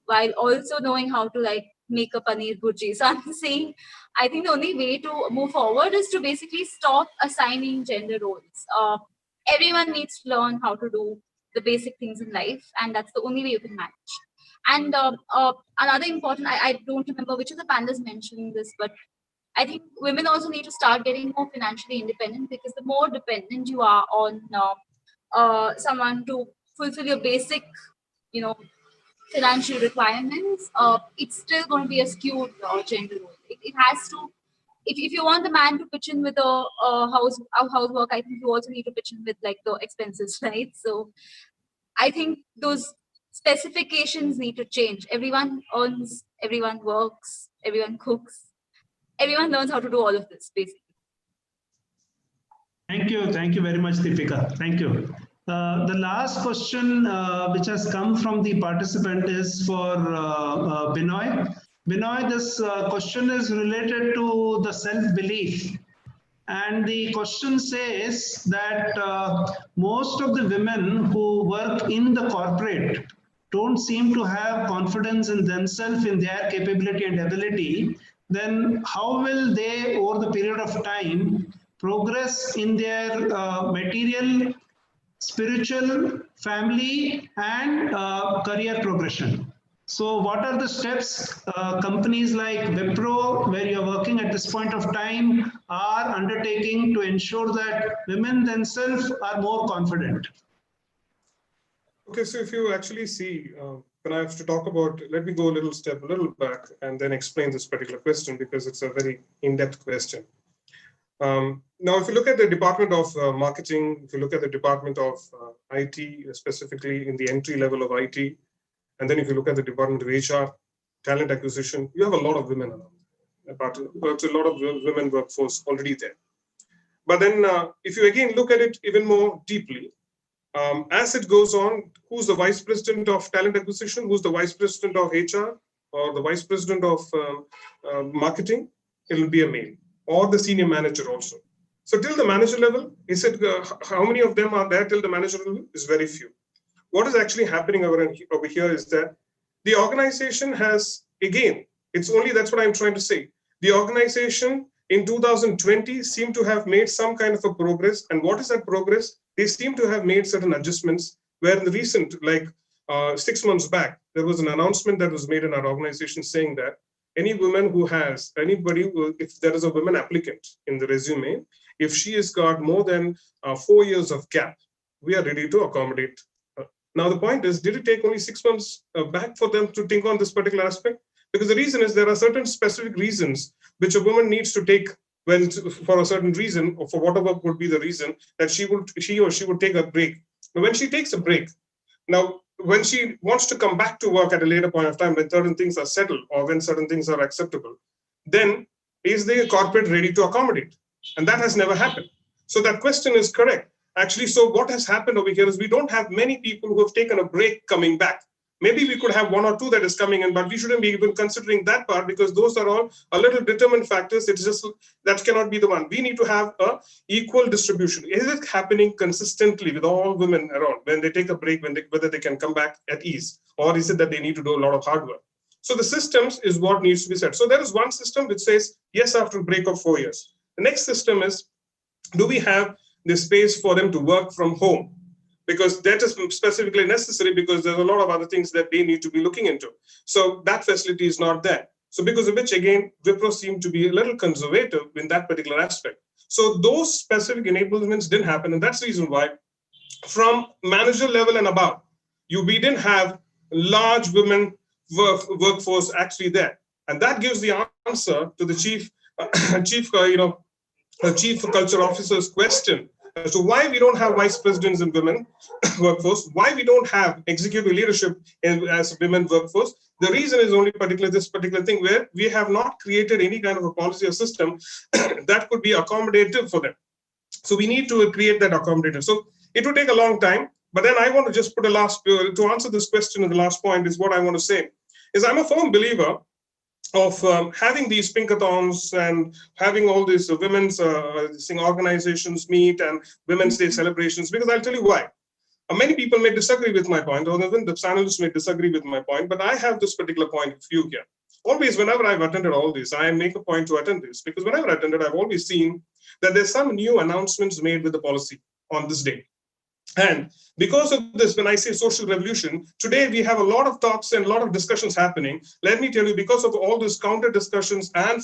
while also knowing how to like make a paneer bhurji. So I'm saying, I think the only way to move forward is to basically stop assigning gender roles. Everyone needs to learn how to do the basic things in life, and that's the only way you can manage. And another important, I don't remember which of the panelists mentioned this, but I think women also need to start getting more financially independent, because the more dependent you are on someone to fulfill your basic, financial requirements, it's still going to be a skewed gender role. It has to, if you want the man to pitch in with a housework, I think you also need to pitch in with like the expenses, right? So I think those specifications need to change. Everyone earns, everyone works, everyone cooks, everyone learns how to do all of this, basically. Thank you very much, Deepika. Thank you. The last question which has come from the participant is for Binoy. Binoy, this question is related to the self-belief. And the question says that most of the women who work in the corporate don't seem to have confidence in themselves, in their capability and ability. Then how will they, over the period of time, progress in their material, spiritual, family, and career progression? So what are the steps companies like Wipro, where you're working at this point of time, are undertaking to ensure that women themselves are more confident? Okay, so if you actually see, when I have to talk about, let me go a little back and then explain this particular question, because it's a very in-depth question. Now, if you look at the Department of Marketing, if you look at the Department of IT, specifically in the entry level of IT, and then if you look at the Department of HR, talent acquisition, you have a lot of women around. There's a lot of women workforce already there. But then if you again look at it even more deeply, as it goes on, who's the vice president of talent acquisition, who's the vice president of HR, or the vice president of marketing, it'll be a male, or the senior manager also. So till the manager level, is it how many of them are there till the manager level? Is very few. What is actually happening over here is that the organization has, again, it's only, that's what I'm trying to say. The organization in 2020 seemed to have made some kind of a progress. And what is that progress? They seem to have made certain adjustments, where in the recent, like 6 months back, there was an announcement that was made in our organization saying that any woman who has, if there is a woman applicant in the resume, if she has got more than 4 years of gap, we are ready to accommodate. Now, the point is, did it take only 6 months back for them to think on this particular aspect? Because the reason is there are certain specific reasons which a woman needs to take when for a certain reason, or for whatever would be the reason, that she or she would take a break. But when she takes a break, now when she wants to come back to work at a later point of time, when certain things are settled or when certain things are acceptable, then is the corporate ready to accommodate? And that has never happened. So that question is correct. Actually, so what has happened over here is we don't have many people who have taken a break coming back. Maybe we could have one or two that is coming in, but we shouldn't be even considering that part because those are all a little determined factors. It's just that cannot be the one. We need to have a equal distribution. Is it happening consistently with all women around when they take a break, whether they can come back at ease, or is it that they need to do a lot of hard work? So the systems is what needs to be set. So there is one system which says yes after a break of 4 years. The next system is, do we have the space for them to work from home? Because that is specifically necessary because there's a lot of other things that they need to be looking into. So that facility is not there. So because of which, again, Wipro seemed to be a little conservative in that particular aspect. So those specific enablements didn't happen. And that's the reason why from manager level and above, we didn't have large women workforce actually there. And that gives the answer to the chief culture officer's question as to why we don't have vice presidents in women workforce, why we don't have executive leadership as women workforce. The reason is only this particular thing where we have not created any kind of a policy or system that could be accommodative for them. So we need to create that accommodative. So it will take a long time, but then I want to just put to answer this question in the last point is what I want to say is I'm a firm believer of having these pinkathons and having all these women's organizations meet and Women's Day celebrations, because I'll tell you why. Many people may disagree with my point, or even the panelists may disagree with my point, but I have this particular point of view here. Always, whenever I've attended all this, I make a point to attend this, because whenever I attended, I've always seen that there's some new announcements made with the policy on this day. And because of this, when I say social revolution, today we have a lot of talks and a lot of discussions happening. Let me tell you, because of all these counter discussions and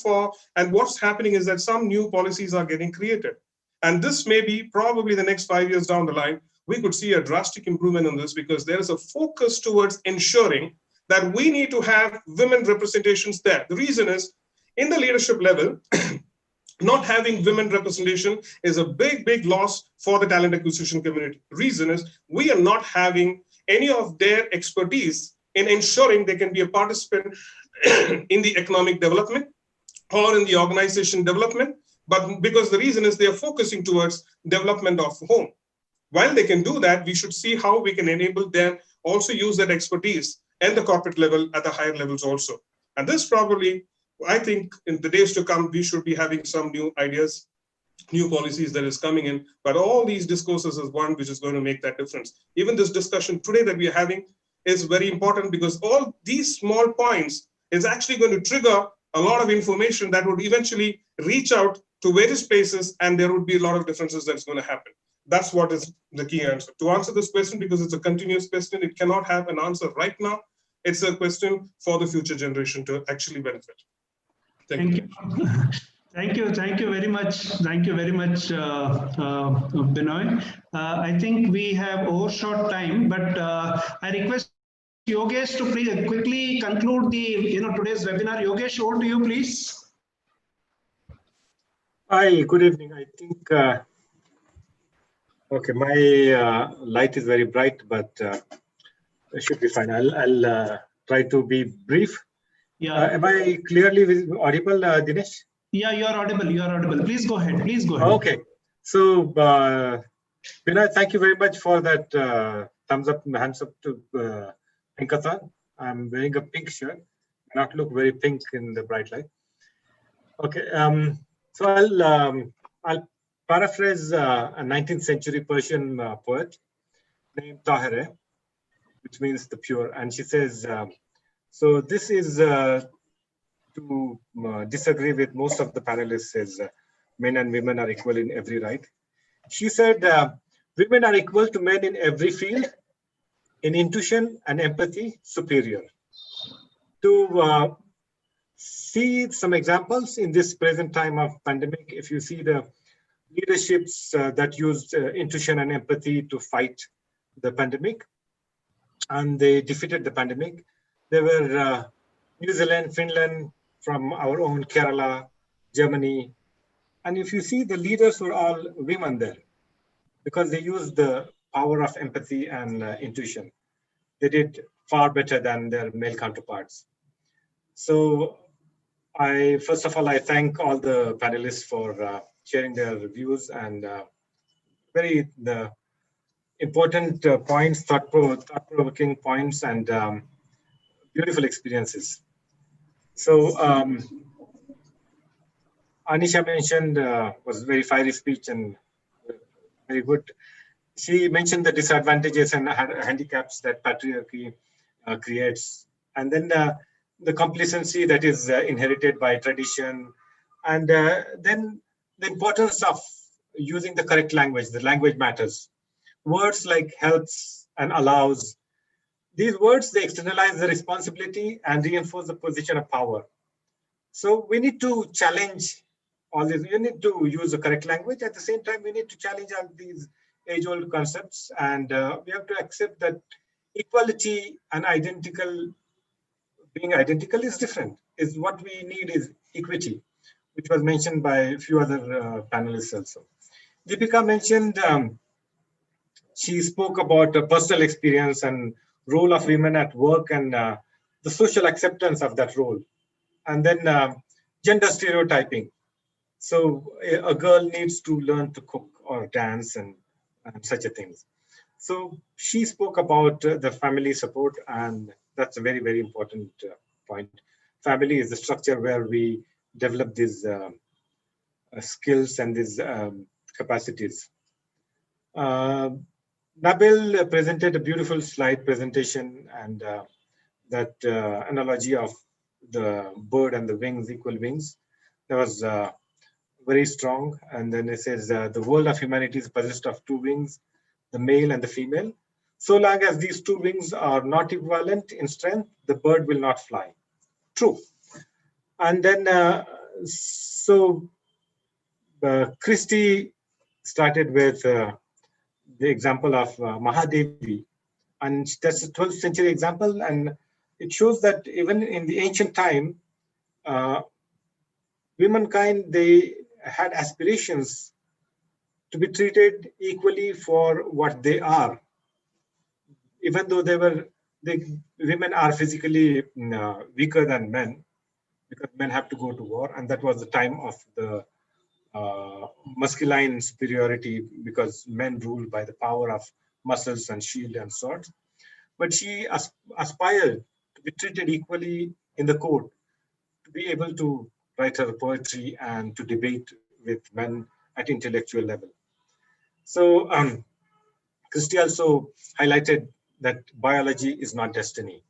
what's happening is that some new policies are getting created. And this may be probably the next 5 years down the line, we could see a drastic improvement in this because there is a focus towards ensuring that we need to have women representations there. The reason is in the leadership level, not having women representation is a big loss for the talent acquisition community. The reason is we are not having any of their expertise in ensuring they can be a participant in the economic development or in the organization development, but because the reason is they are focusing towards development of home. While they can do that, we should see how we can enable them also use that expertise at the corporate level at the higher levels also. And this probably, I think in the days to come, we should be having some new ideas, new policies that is coming in, but all these discourses is one which is going to make that difference. Even this discussion today that we are having is very important because all these small points is actually going to trigger a lot of information that would eventually reach out to various places and there would be a lot of differences that's going to happen. That's what is the key answer. To answer this question, because it's a continuous question, it cannot have an answer right now. It's a question for the future generation to actually benefit. Thank you. Thank you very much. Thank you very much, Binoy. I think we have overshot time, but I request Yogesh to please quickly conclude the today's webinar. Yogesh, over to you, please. Hi, good evening. I think okay, my light is very bright, but it should be fine. I'll try to be brief. Yeah. Am I clearly audible, Dinesh? Yeah, you are audible. You are audible. Please go ahead. Please go ahead. Okay. So, Binoy, thank you very much for that thumbs up, hands up to Pinkathon. I'm wearing a pink shirt. Not look very pink in the bright light. Okay. So I'll paraphrase a 19th century Persian poet named Tahireh, which means the pure, and she says. So this is to disagree with most of the panelists says men and women are equal in every right. She said women are equal to men in every field, in intuition and empathy superior. To see some examples in this present time of pandemic, if you see the leaderships that used intuition and empathy to fight the pandemic, and they defeated the pandemic. There were New Zealand, Finland, from our own Kerala, Germany. And if you see, the leaders were all women there because they used the power of empathy and intuition. They did far better than their male counterparts. So first of all, I thank all the panelists for sharing their views and very important points, thought-provoking points, and beautiful experiences. So Anisha mentioned was very fiery speech and very good. She mentioned the disadvantages and handicaps that patriarchy creates, and then the complacency that is inherited by tradition, and then the importance of using the correct language. The language matters. Words like helps and allows, these words, they externalize the responsibility and reinforce the position of power. So we need to challenge all this. We need to use the correct language. At the same time, we need to challenge all these age-old concepts, and we have to accept that equality and being identical is different. Is what we need is equity, which was mentioned by a few other panelists also. Deepika mentioned, she spoke about personal experience and role of women at work and the social acceptance of that role. And then gender stereotyping. So a girl needs to learn to cook or dance and such a things. So she spoke about the family support, and that's a very, very important point. Family is the structure where we develop these skills and these capacities. Nabil presented a beautiful slide presentation, and that analogy of the bird and the wings, equal wings, that was very strong. And then it says the world of humanity is possessed of two wings, the male and the female. So long as these two wings are not equivalent in strength, the bird will not fly. True. And then Christie started with the example of Mahadevi, and that's a 12th century example, and it shows that even in the ancient time, womankind, they had aspirations to be treated equally for what they are, even though women are physically weaker than men, because men have to go to war, and that was the time of the masculine superiority, because men ruled by the power of muscles and shield and swords. But she aspired to be treated equally in the court, to be able to write her poetry and to debate with men at intellectual level. So Christie also highlighted that biology is not destiny.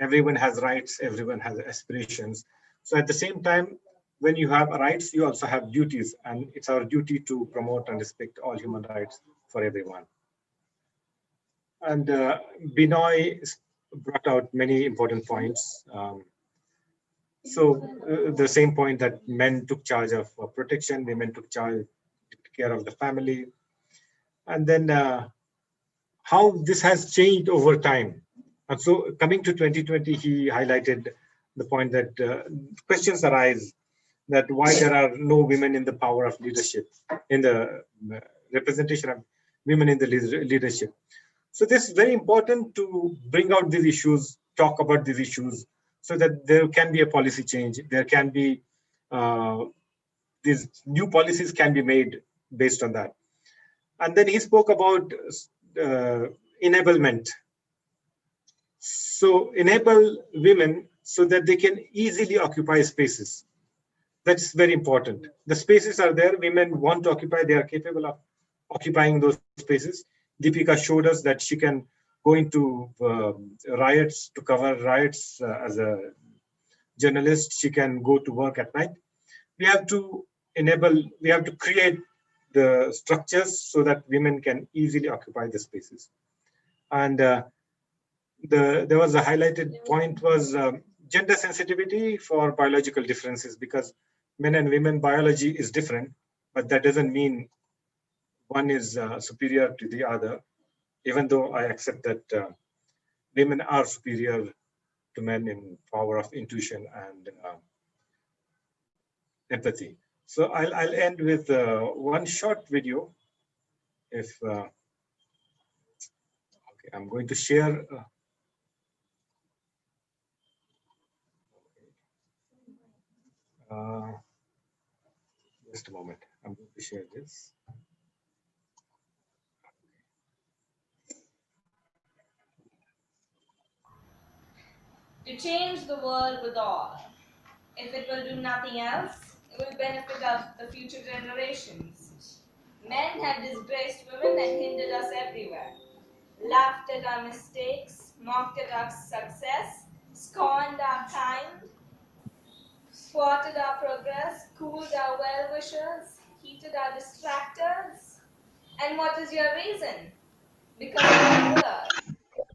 Everyone has rights, everyone has aspirations. So at the same time, when you have rights, you also have duties, and it's our duty to promote and respect all human rights for everyone. And Binoy brought out many important points. The same point that men took charge of protection, women took care of the family. And then how this has changed over time. And so coming to 2020, he highlighted the point that questions arise that why there are no women in the power of leadership, in the representation of women in the leadership. So this is very important to bring out these issues, talk about these issues, so that there can be a policy change. There can be, these new policies can be made based on that. And then he spoke about enablement. So enable women so that they can easily occupy spaces. That's very important. The spaces are there. Women want to occupy. They are capable of occupying those spaces. Deepika showed us that she can go into riots, to cover riots as a journalist. She can go to work at night. We have to create the structures so that women can easily occupy the spaces. And there was a highlighted point was gender sensitivity for biological differences, because men and women biology is different, but that doesn't mean one is superior to the other, even though I accept that women are superior to men in power of intuition and empathy. So I'll end with one short video. If okay, I'm going to share. Just a moment. I'm going to share this. To change the world with all. If it will do nothing else, it will benefit the future generations. Men have disgraced women and hindered us everywhere. Laughed at our mistakes, mocked at our success, scorned our kind, thwarted our progress, cooled our well-wishers, heated our distractors. And what is your reason? Because you are girls.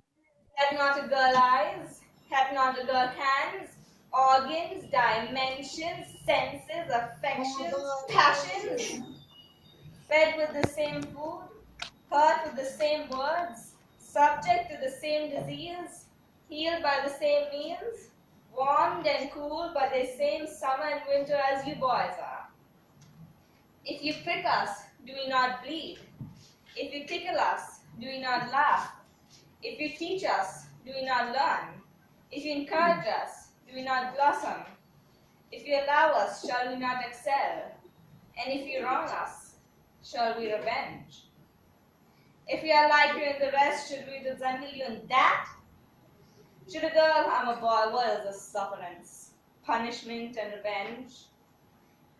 Have not a girl eyes? Have not a girl hands? Organs, dimensions, senses, affections, passions? Fed with the same food, hurt with the same words, subject to the same disease, healed by the same meals, warmed and cooled by the same summer and winter as you boys are. If you prick us, do we not bleed? If you tickle us, do we not laugh? If you teach us, do we not learn? If you encourage us, do we not blossom? If you allow us, shall we not excel? And if you wrong us, shall we revenge? If we are like you in the rest, should we resemble you in that? Should a girl harm a boy, what is the sufferance? Punishment and revenge?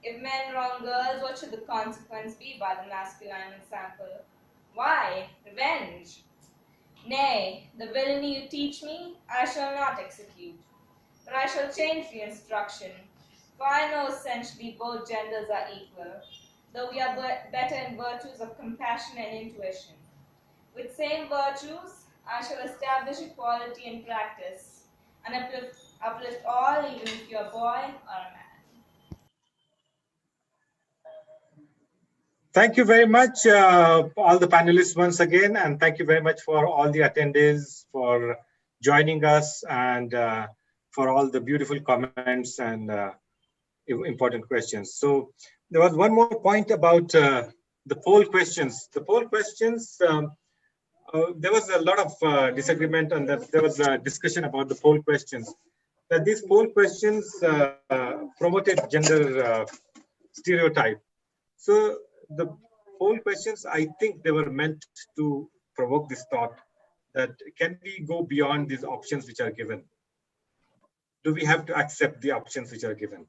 If men wrong girls, what should the consequence be by the masculine example? Why? Revenge. Nay, the villainy you teach me, I shall not execute, but I shall change the instruction, for I know essentially both genders are equal, though we are better in virtues of compassion and intuition. With same virtues, I shall establish equality in practice, and uplift all, even if you are a boy or a man. Thank you very much, all the panelists once again, and thank you very much for all the attendees for joining us and for all the beautiful comments and important questions. So there was one more point about the poll questions. The poll questions, there was a lot of disagreement, and there was a discussion about the poll questions. That these poll questions promoted gender stereotype. So the poll questions, I think they were meant to provoke this thought that can we go beyond these options which are given? Do we have to accept the options which are given?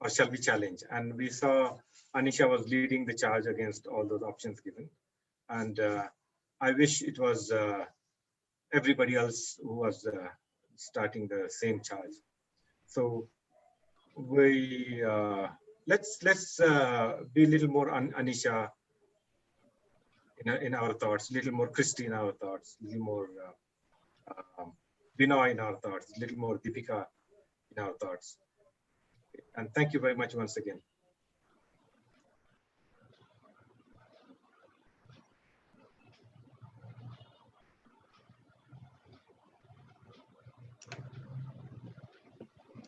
Or shall we challenge? And we saw Anisha was leading the charge against all those options given. And I wish it was everybody else who was starting the same charge. So we let's be a little more Anisha in our thoughts, a little more Christie in our thoughts, a little more Binoy in our thoughts, a little more Deepika in our thoughts. And thank you very much once again.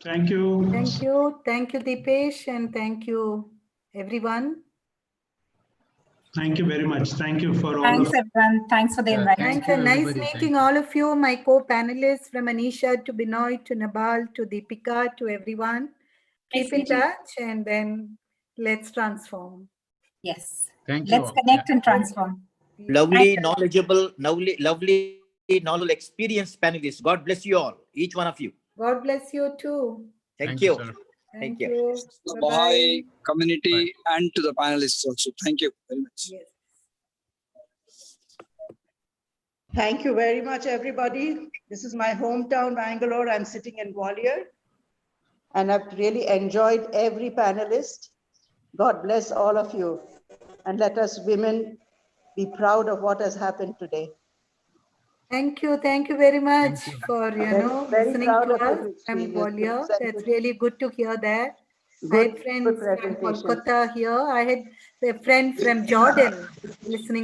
Thank you. Thank you. Thank you, Deepesh, and thank you, everyone. Thank you very much. Thank you for all Thanks, of everyone. Thanks for the invite. Thank you. Nice meeting all of you, my co-panelists from Anisha to Binoy to Nabil to Deepika to everyone. Keep in touch and then let's transform. Yes. Thank you. Let's connect and transform. Lovely, knowledgeable, lovely, knowledgeable, experienced panelists. God bless you all, each one of you. God bless you too. Thank you. Sir. Thank you. The Baha'i community and to the panelists also. Thank you very much. Yes. Thank you very much, everybody. This is my hometown, Bangalore. I'm sitting in Gwalior. And I've really enjoyed every panelist. God bless all of you. And let us women be proud of what has happened today. Thank you. Thank you very much for, very listening proud to of us. every I'm experience. Gwalior. That's really good to hear that. I Good had friends from presentation. Kolkata here. I had a friend from Jordan listening